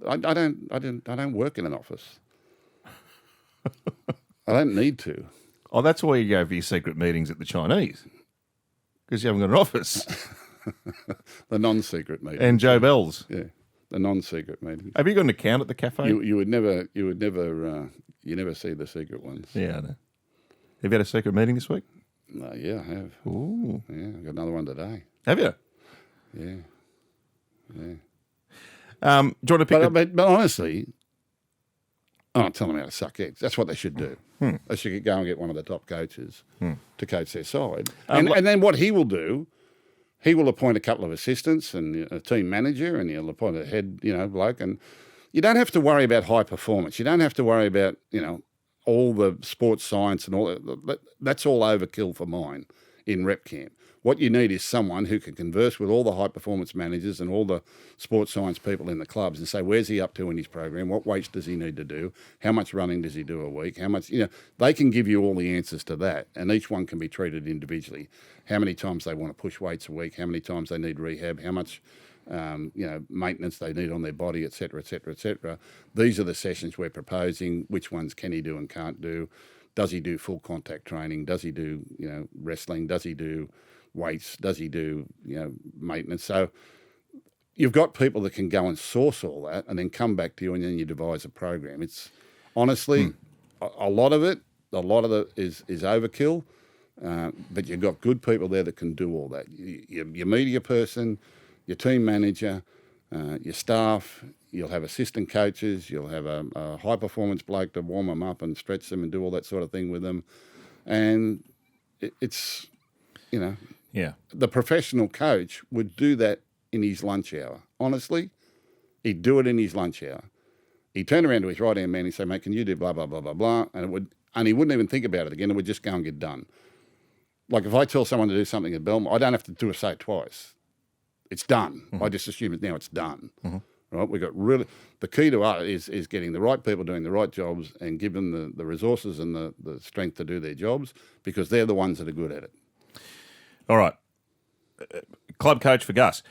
I don't work in an office. I don't need to. Oh, that's why you go for your secret meetings at the Chinese. Because you haven't got an office. The non-secret meeting. And Joe Bell's. Yeah. The non-secret meeting. Have you got an account at the cafe? You never see the secret ones. Yeah, I know. Have you had a secret meeting this week? Yeah, I have. Ooh. Yeah, I've got another one today. Have you? Yeah. Do you want to pick but honestly, I'm not telling them how to suck eggs. That's what they should do. They should go and get one of the top coaches to coach their side. And then what he will do, he will appoint a couple of assistants and a team manager, and he'll appoint a head, bloke. And you don't have to worry about high performance. You don't have to worry about, all the sports science and all that. That's all overkill for mine in rep camp. What you need is someone who can converse with all the high-performance managers and all the sports science people in the clubs and say, where's he up to in his program? What weights does he need to do? How much running does he do a week? How much, they can give you all the answers to that, and each one can be treated individually. How many times they want to push weights a week, how many times they need rehab, how much, maintenance they need on their body, et cetera, et cetera, et cetera. These are the sessions we're proposing. Which ones can he do and can't do? Does he do full contact training? Does he do, wrestling? Does he do weights? Does he do, maintenance? So you've got people that can go and source all that and then come back to you, and then you devise a program. It's honestly a lot of it is overkill, but you've got good people there that can do all that. Your media person, your team manager, your staff. You'll have assistant coaches. You'll have a high performance bloke to warm them up and stretch them and do all that sort of thing with them, and it's. Yeah. The professional coach would do that in his lunch hour. Honestly, he'd do it in his lunch hour. He'd turn around to his right-hand man and say, mate, can you do blah, blah, blah, blah, blah? And he wouldn't even think about it again. It would just go and get done. Like if I tell someone to do something at Belmont, I don't have to say it twice. It's done. I just assume now it's done. Right? We've got the key to us is getting the right people doing the right jobs and give them the resources and the strength to do their jobs, because they're the ones that are good at it. All right. Club coach for Gus.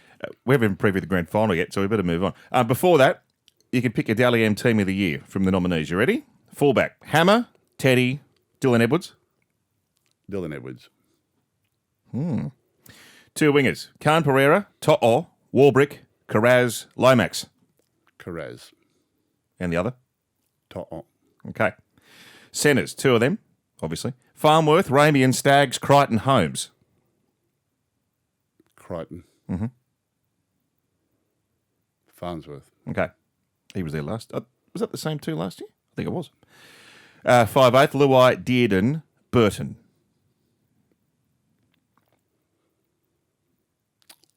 We haven't previewed the grand final yet, so we better move on. Before that, you can pick a Dally M team of the year from the nominees. You ready? Fullback, Hammer, Teddy, Dylan Edwards. Dylan Edwards. Two wingers, Khan Pereira, To'o, Warbrick, Carraz, Lomax. Carraz. And the other? To'o. Okay. Centres, two of them, obviously. Farnworth, Ramey and Staggs, Crichton, Holmes. Crichton. Farnsworth. Okay. He was there last. Was that the same two last year? I think it was. 5'8", Luai, Dearden, Burton.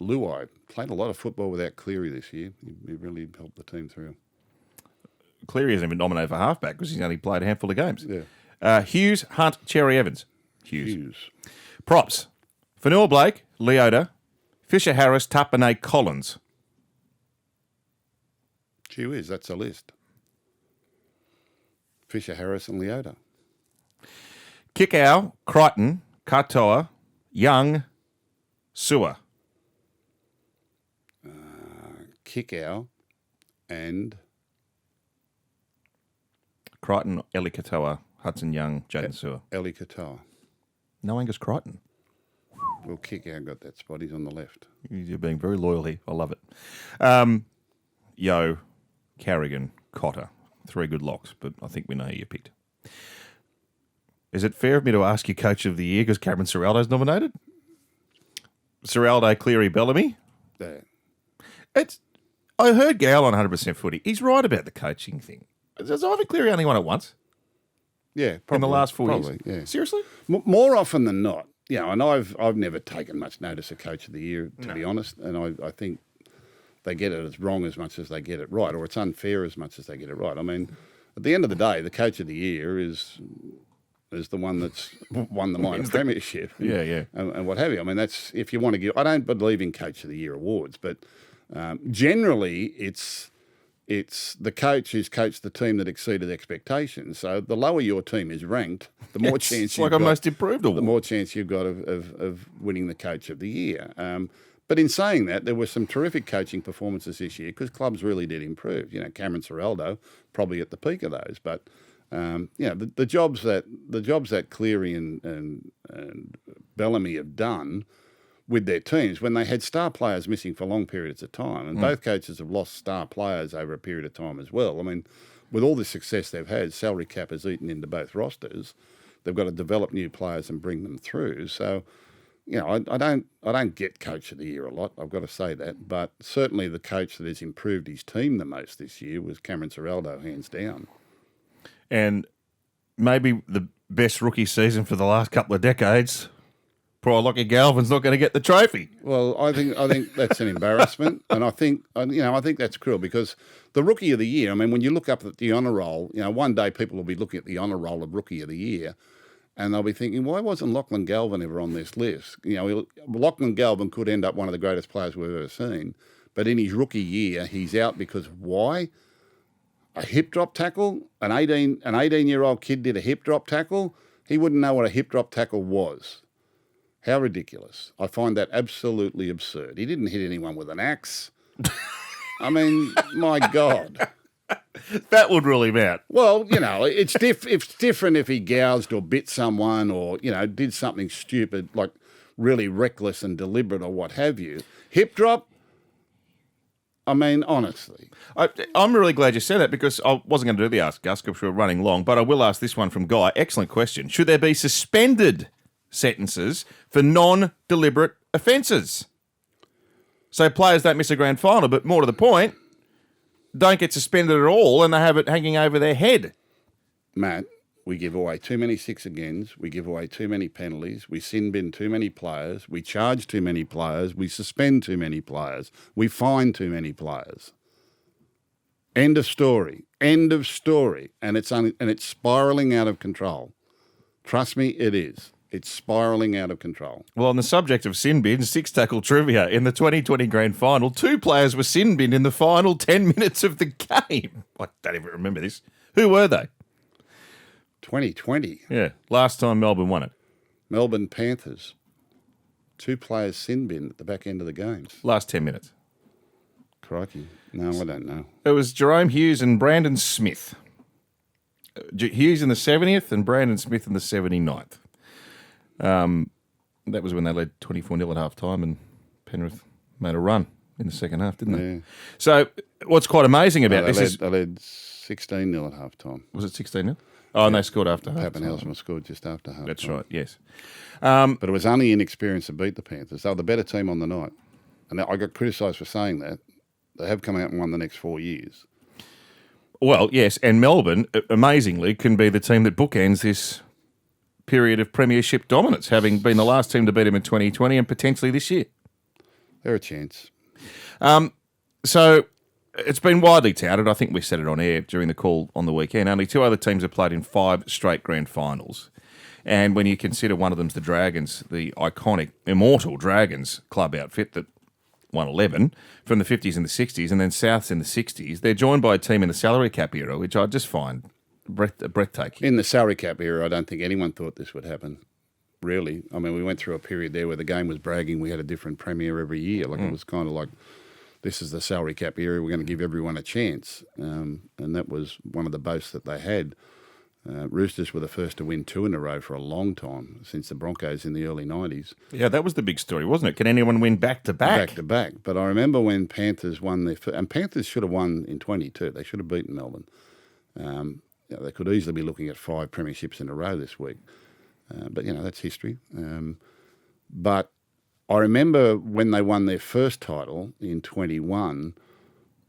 Luai played a lot of football without Cleary this year. He really helped the team through. Cleary hasn't been nominated for halfback because he's only played a handful of games. Yeah. Hughes, Hunt, Cherry Evans. Hughes. Props. Fanua Blake, Leota, Fisher Harris, Tapane Collins. Gee whiz, that's a list. Fisher Harris and Leota. Kickow, Crichton, Katoa, Young, Sewer. Kickow and Crichton, Eli Katoa, Hudson Young, Jaden Sewer. Eli Katoa. No Angus Crichton. Well, Kickow got that spot. He's on the left. You're being very loyal here. I love it. Yo, Carrigan, Cotter. 3 good locks, but I think we know who you picked. Is it fair of me to ask you Coach of the Year because Cameron Ciraldo's nominated? Ciraldo, Cleary, Bellamy? There. I heard Gal on 100% footy. He's right about the coaching thing. Has Ivan Cleary only won it once? Yeah, probably. In the last 4 years? Yeah. Seriously? More often than not. And I've never taken much notice of Coach of the Year, to be honest, and I think they get it as wrong as much as they get it right, or it's unfair as much as they get it right. I mean, at the end of the day, the Coach of the Year is the one that's won the minor premiership. And what have you. I mean, that's, if you want to give, I don't believe in Coach of the Year awards, but generally it's the coach who's coached the team that exceeded expectations. So the lower your team is ranked, the more chance you've got. Most improved award. The more chance you've got of winning the Coach of the Year. But in saying that, there were some terrific coaching performances this year because clubs really did improve. Cameron Ciraldo probably at the peak of those, but the jobs that Cleary and Bellamy have done with their teams when they had star players missing for long periods of time, and both coaches have lost star players over a period of time as well. I mean, with all the success they've had, salary cap has eaten into both rosters. They've got to develop new players and bring them through. So, I don't get Coach of the Year a lot, I've got to say that, but certainly the coach that has improved his team the most this year was Cameron Ciraldo, hands down. And maybe the best rookie season for the last couple of decades. Poor Lockie Galvin's not going to get the trophy. Well, I think that's an embarrassment, and I think that's cruel because the Rookie of the Year. I mean, when you look up at the honour roll, one day people will be looking at the honour roll of Rookie of the Year, and they'll be thinking, why wasn't Lachlan Galvin ever on this list? Lachlan Galvin could end up one of the greatest players we've ever seen, but in his rookie year, he's out because why? A hip drop tackle? An 18-year-old kid did a hip drop tackle? He wouldn't know what a hip drop tackle was. How ridiculous. I find that absolutely absurd. He didn't hit anyone with an axe. I mean, my God. That would rule him out. Well, it's different if he gouged or bit someone or, did something stupid, like really reckless and deliberate or what have you. Hip drop? I mean, honestly. I'm really glad you said that because I wasn't going to do the ASKGUS because we're running long, but I will ask this one from Guy. Excellent question. Should there be suspended sentences for non-deliberate offences? So players don't miss a grand final, but more to the point, don't get suspended at all and they have it hanging over their head. Matt, we give away too many 6-agains, we give away too many penalties, we sin bin too many players, we charge too many players, we suspend too many players, we fine too many players. End of story. End of story. And it's spiralling out of control. Trust me, it is. It's spiralling out of control. Well, on the subject of sin bin, 6-tackle trivia. In the 2020 Grand Final, 2 players were sin binned in the final 10 minutes of the game. I don't even remember this. Who were they? 2020. Yeah, last time Melbourne won it. Melbourne Panthers. 2 players sin binned at the back end of the games. Last 10 minutes. Crikey. No, I don't know. It was Jerome Hughes and Brandon Smith. Hughes in the 70th and Brandon Smith in the 79th. That was when they led 24-0 at half-time and Penrith made a run in the second half, didn't they? Yeah. So what's quite amazing about this is... They led 16-0 at half-time. Was it 16-0? Oh, and they scored after half-time. Pappenhausen scored just after half-time. That's right, yes. But it was only inexperience that beat the Panthers. They were the better team on the night. And I got criticised for saying that. They have come out and won the next 4 years. Well, yes, and Melbourne, amazingly, can be the team that bookends this period of premiership dominance, having been the last team to beat them in 2020 and potentially this year. They're a chance. So it's been widely touted. I think we said it on air during the call on the weekend. Only 2 other teams have played in 5 straight grand finals. And when you consider one of them's the Dragons, the iconic, immortal Dragons club outfit that won 11 from the 50s and the 60s, and then Souths in the 60s, they're joined by a team in the salary cap era, which I just find breathtaking. In the salary cap era, I don't think anyone thought this would happen, really. I mean, we went through a period there where the game was bragging we had a different premier every year. Like It was kind of like, this is the salary cap era, we're going to give everyone a chance. And that was one of the boasts that they had. Roosters were the first to win 2 in a row for a long time, since the Broncos in the early 90s. Yeah, that was the big story, wasn't it? Can anyone win back-to-back? Back-to-back. But I remember when Panthers won their first, and Panthers should have won in 22. They should have beaten Melbourne. They could easily be looking at 5 premierships in a row this week. But, that's history. But I remember when they won their first title in 21,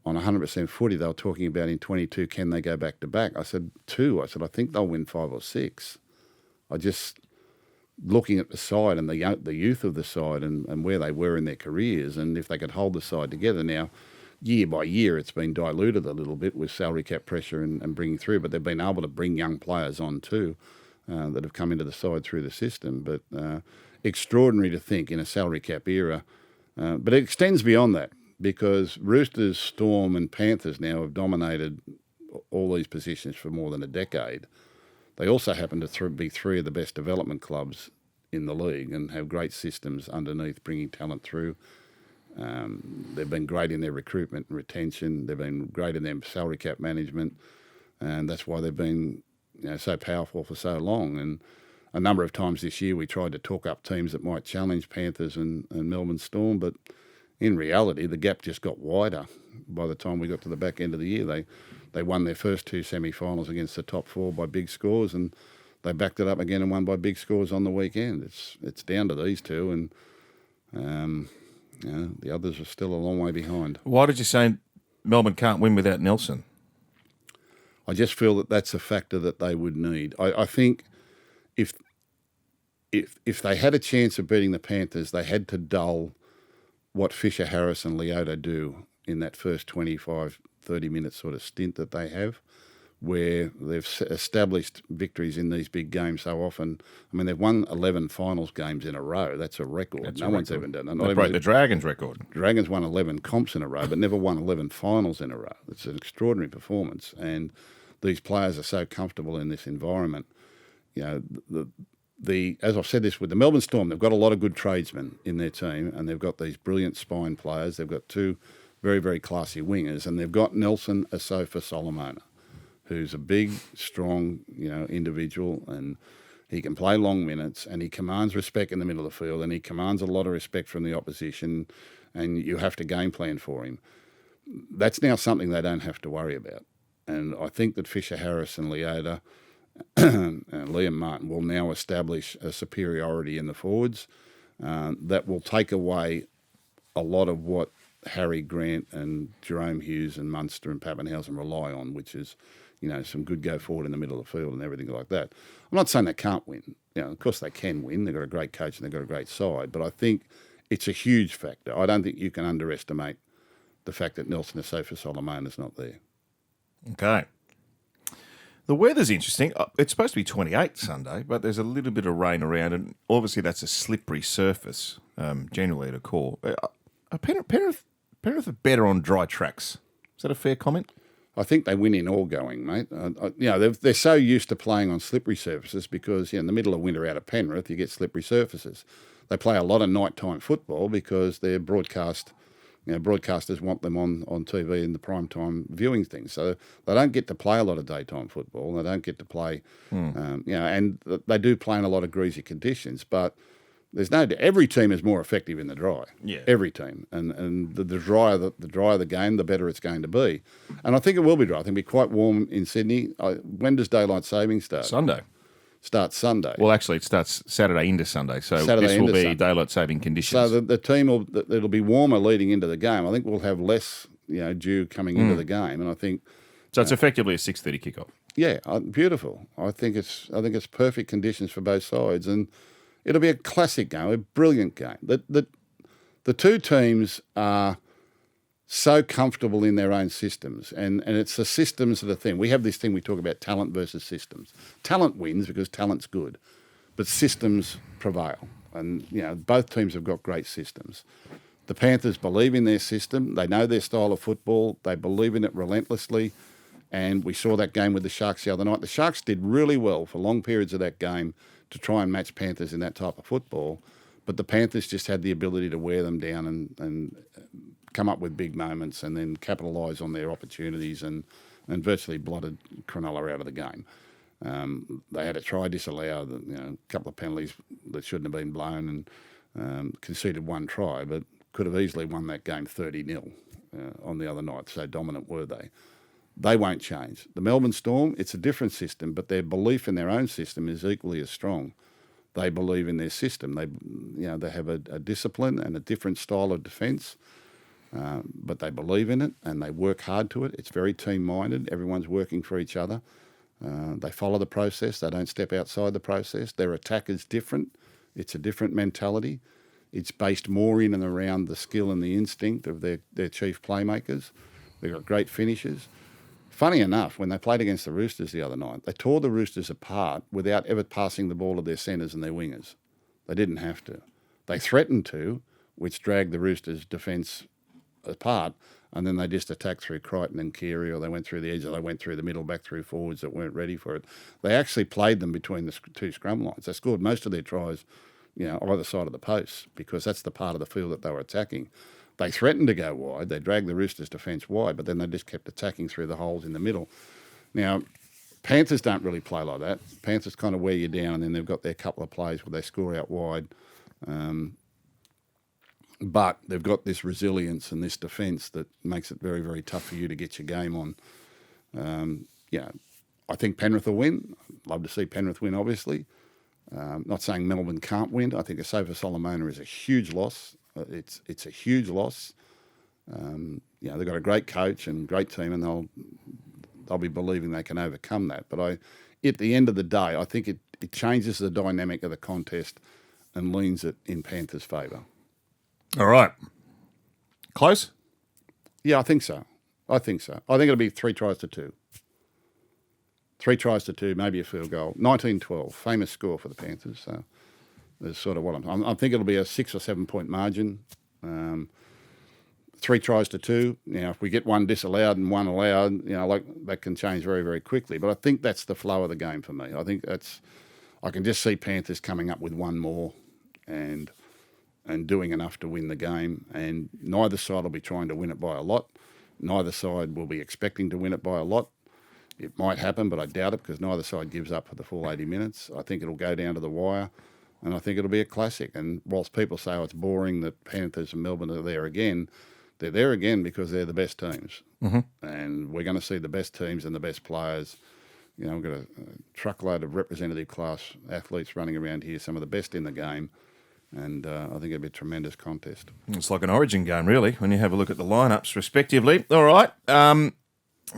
on 100% footy, they were talking about in 22, can they go back-to-back? I said 2. I said, I think they'll win 5 or 6. I just, looking at the side and the youth of the side and where they were in their careers, and if they could hold the side together. Now, year by year, it's been diluted a little bit with salary cap pressure and bringing through, but they've been able to bring young players on too that have come into the side through the system. But extraordinary to think in a salary cap era. But it extends beyond that, because Roosters, Storm and Panthers now have dominated all these positions for more than a decade. They also happen to be 3 of the best development clubs in the league and have great systems underneath bringing talent through. They've been great in their recruitment and retention. They've been great in their salary cap management, and that's why they've been so powerful for so long. And a number of times this year we tried to talk up teams that might challenge Panthers and Melbourne Storm, but in reality, the gap just got wider by the time we got to the back end of the year. They won their first 2 semi-finals against the top 4 by big scores, and they backed it up again and won by big scores on the weekend. It's down to these 2, and the others are still a long way behind. Why did you say Melbourne can't win without Nelson? I just feel that that's a factor that they would need. I think if they had a chance of beating the Panthers, they had to dull what Fisher, Harris and Leota do in that first 25, 30 minute sort of stint that they have, where they've established victories in these big games so often. I mean, they've won 11 finals games in a row. That's a record. No one's ever done that. They broke the Dragons record. Dragons won 11 comps in a row, but never won 11 finals in a row. It's an extraordinary performance. And these players are so comfortable in this environment. As I've said this with the Melbourne Storm, they've got a lot of good tradesmen in their team, and they've got these brilliant spine players. They've got 2 very, very classy wingers, and they've got Nelson Asofa Solomona, who's a big, strong, individual, and he can play long minutes, and he commands respect in the middle of the field, and he commands a lot of respect from the opposition, and you have to game plan for him. That's now something they don't have to worry about. And I think that Fisher, Harris and Leota and Liam Martin will now establish a superiority in the forwards that will take away a lot of what Harry Grant and Jerome Hughes and Munster and Pappenhausen rely on, which is, some good go forward in the middle of the field and everything like that. I'm not saying they can't win. Of course they can win. They've got a great coach and they've got a great side, but I think it's a huge factor. I don't think you can underestimate the fact that Nelson Asofa Solomon is not there. Okay. The weather's interesting. It's supposed to be 28 Sunday, but there's a little bit of rain around, and obviously that's a slippery surface, generally at a core. Penrith are better on dry tracks. Is that a fair comment? I think they win in all going, mate. They're so used to playing on slippery surfaces because in the middle of winter out of Penrith, you get slippery surfaces. They play a lot of nighttime football because they're broadcast. Broadcasters want them on TV in the prime time viewing things. So they don't get to play a lot of daytime football. They don't get to play, and they do play in a lot of greasy conditions. But there's every team is more effective in the dry. Yeah. Every team. And the drier the game, the better it's going to be. And I think it will be dry. I think it'll be quite warm in Sydney. When does daylight saving start? Sunday. Starts Sunday. Well, actually, it starts Saturday into Sunday, so this will be daylight saving conditions. So the team it'll be warmer leading into the game. I think we'll have less, dew coming into the game, and I think so. It's effectively a 6:30 kickoff. Yeah, beautiful. I think it's perfect conditions for both sides, and it'll be a classic game, a brilliant game. The the two teams are so comfortable in their own systems, and it's the systems that are the thing. We have this thing we talk about, talent versus systems. Talent wins because talent's good, but systems prevail. And, both teams have got great systems. The Panthers believe in their system. They know their style of football. They believe in it relentlessly. And we saw that game with the Sharks the other night. The Sharks did really well for long periods of that game to try and match Panthers in that type of football. But the Panthers just had the ability to wear them down and come up with big moments and then capitalise on their opportunities and virtually blotted Cronulla out of the game. They had a try disallowed, a couple of penalties that shouldn't have been blown and conceded one try, but could have easily won that game 30-0 on the other night. So dominant were they. They won't change. The Melbourne Storm, it's a different system, but their belief in their own system is equally as strong. They believe in their system. They have a discipline and a different style of defence, but they believe in it and they work hard to it. It's very team-minded. Everyone's working for each other. They follow the process. They don't step outside the process. Their attack is different. It's a different mentality. It's based more in and around the skill and the instinct of their chief playmakers. They've got great finishers. Funny enough, when they played against the Roosters the other night, they tore the Roosters apart without ever passing the ball to their centres and their wingers. They didn't have to. They threatened to, which dragged the Roosters' defence apart, and then they just attacked through Crichton and Cleary, or they went through the edge, or they went through the middle, back through forwards that weren't ready for it. They actually played them between the two scrum lines. They scored most of their tries, either side of the posts, because that's the part of the field that they were attacking. They threatened to go wide. They dragged the Roosters' defence wide, but then they just kept attacking through the holes in the middle. Now, Panthers don't really play like that. Panthers kind of wear you down, and then they've got their couple of plays where they score out wide. But they've got this resilience and this defence that makes it very, very tough for you to get your game on. I think Penrith will win. I'd love to see Penrith win, obviously. Not saying Melbourne can't win. I think Asafa Solomona is a huge loss. It's a huge loss. They've got a great coach and great team, and they'll be believing they can overcome that. But at the end of the day, I think it changes the dynamic of the contest and leans it in Panthers' favour. All right. Close? Yeah, I think so. I think it'll be 3 tries to 2. 3 tries to 2, maybe a field goal. 19-12, famous score for the Panthers. So that's sort of what I think it'll be a 6 or 7 point margin. 3 tries to 2. Now, if we get one disallowed and one allowed, that can change very, very quickly. But I think that's the flow of the game for me. I can just see Panthers coming up with one more and doing enough to win the game. And neither side will be trying to win it by a lot. Neither side will be expecting to win it by a lot. It might happen, but I doubt it because neither side gives up for the full 80 minutes. I think it'll go down to the wire, and I think it'll be a classic. And whilst people say it's boring that Panthers and Melbourne are there again, they're there again because they're the best teams. Mm-hmm. And we're going to see the best teams and the best players. We've got a truckload of representative class athletes running around here, some of the best in the game. And I think it'll be a tremendous contest. It's like an origin game, really, when you have a look at the lineups, respectively. All right.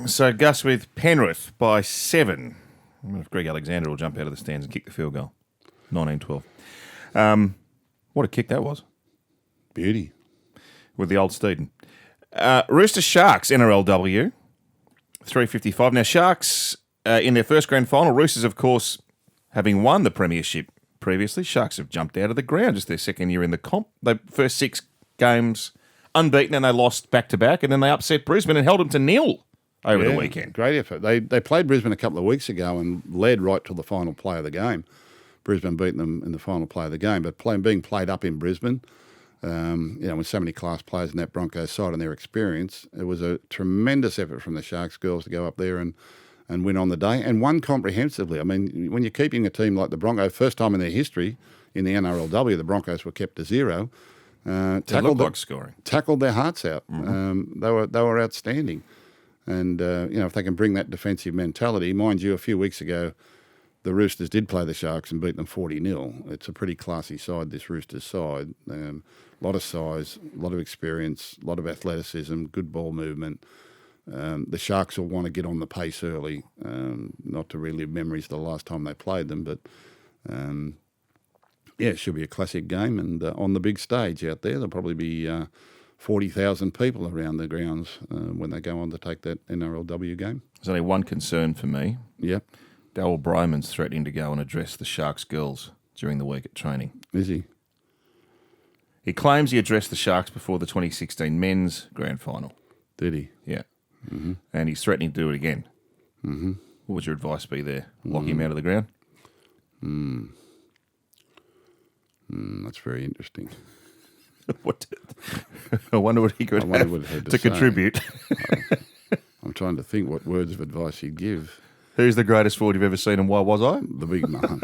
So Gus with Penrith by 7. I wonder if Greg Alexander will jump out of the stands and kick the field goal. 19-12. What a kick that was. Beauty. With the old Steeden. Roosters Sharks, NRLW. 3:55. Now, Sharks in their first grand final. Roosters, of course, having won the premiership previously. Sharks have jumped out of the ground just their second year in the comp. They first 6 games unbeaten, and they lost back-to-back, and then they upset Brisbane and held them to 0 over the weekend. Great effort. They played Brisbane a couple of weeks ago and led right till the final play of the game. Brisbane beating them in the final play of the game, but being played up in Brisbane, with so many class players in that Broncos side and their experience, it was a tremendous effort from the Sharks girls to go up there and win on the day, and won comprehensively. I mean, when you're keeping a team like the Broncos, first time in their history in the NRLW, the Broncos were kept to 0. Tackled their hearts out. Mm-hmm. They were outstanding. And, if they can bring that defensive mentality, mind you, a few weeks ago, the Roosters did play the Sharks and beat them 40-0. It's a pretty classy side, this Roosters side. A lot of size, a lot of experience, a lot of athleticism, good ball movement. The Sharks will want to get on the pace early, not to relive memories of the last time they played them, but Yeah, it should be a classic game, and on the big stage out there, there'll probably be 40,000 people around the grounds when they go on to take that NRLW game. There's only one concern for me. Yep. Darryl Bryman's threatening to go and address the Sharks girls during the week at training. Is he? He claims he addressed the Sharks before the 2016 men's grand final. Did he? Yeah. Mm-hmm. And he's threatening to do it again. Mm-hmm. What would your advice be there? Lock him out of the ground? That's very interesting. What? I wonder what he could have to contribute. I'm trying to think what words of advice he'd give. Who's the greatest forward you've ever seen, and why was I? The big man.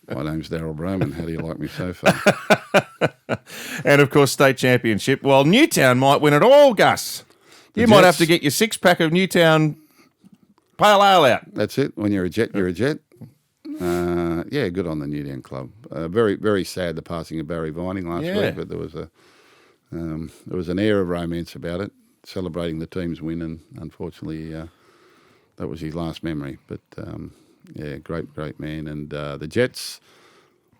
My name's Darryl Broman. How do you like me so far? And, of course, state championship. Well, Newtown might win it all, Gus. You might have to get your six-pack of Newtown pale ale out. That's it. When you're a Jet, you're a Jet. Yeah, good on the Newtown club. Very, very sad the passing of Barry Vining last week, but there was an air of romance about it, celebrating the team's win, and unfortunately that was his last memory. But yeah, great man. And the Jets,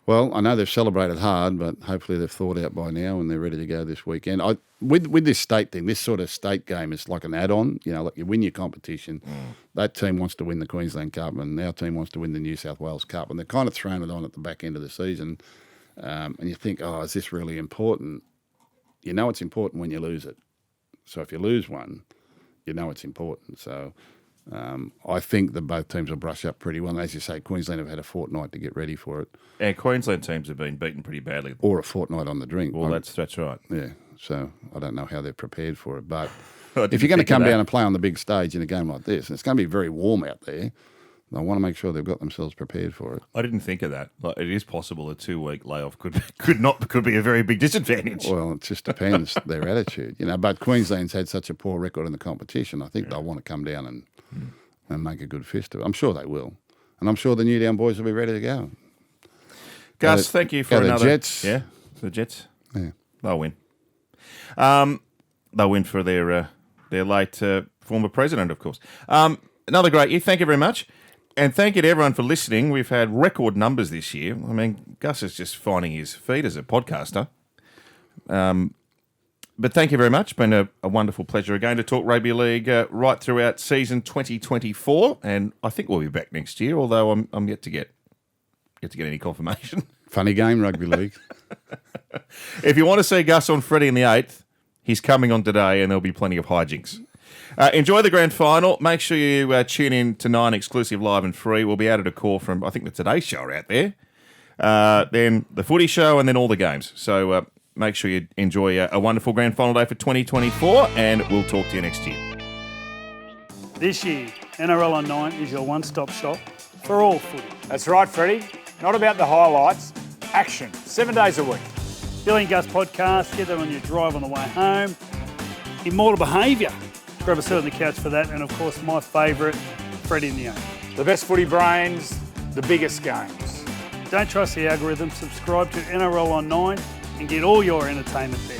well, I know they've celebrated hard, but hopefully they've thought out by now and they're ready to go this weekend. With this state thing, this sort of state game is like an add-on. You know, like you win your competition. That team wants to win the Queensland Cup, and our team wants to win the New South Wales Cup, and they're kind of throwing it on at the back end of the season. And you think, oh, is this really important? You know it's important when you lose it. So if you lose one, you know it's important. So I think that both teams will brush up pretty well. And as you say, Queensland have had a fortnight to get ready for it. And Queensland teams have been beaten pretty badly. Or a fortnight on the drink. Well, that's right. Yeah, so I don't know how they're prepared for it. But if you're going to come down and play on the big stage in a game like this, and it's going to be very warm out there, I want to make sure they've got themselves prepared for it. I didn't think of that. Like, it is possible a 2-week layoff could be a very big disadvantage. Well, it just depends their attitude, you know. But Queensland's had such a poor record in the competition. I think they'll want to come down and make a good fist of it. I'm sure they will, and I'm sure the Newtown boys will be ready to go. Gus, thank you for another. The Jets, yeah, the Jets, yeah, they'll win. They'll win for their late former president, of course. Another great year. Thank you very much. And thank you to everyone for listening. We've had record numbers this year. I mean, Gus is just finding his feet as a podcaster. But thank you very much. It's been a wonderful pleasure again to talk rugby league right throughout season 2024. And I think we'll be back next year, although I'm yet to get any confirmation. Funny game, rugby league. If you want to see Gus on Friday and the 8th, he's coming on today and there'll be plenty of hijinks. Enjoy the grand final. Make sure you tune in to 9 exclusive live and free. We'll be added a call from, I think, the Today Show are out there. Then the Footy Show and then all the games. So make sure you enjoy a wonderful grand final day for 2024 and we'll talk to you next year. This year, NRL on 9 is your one-stop shop for all footy. That's right, Freddie. Not about the highlights. Action. 7 days a week. Billy and Gus podcast. Get that on your drive on the way home. Immortal Behaviour. Grab a seat on the couch for that. And, of course, my favourite, Freddie and the 8. The best footy brains, the biggest games. Don't trust the algorithm. Subscribe to NRL on 9 and get all your entertainment there.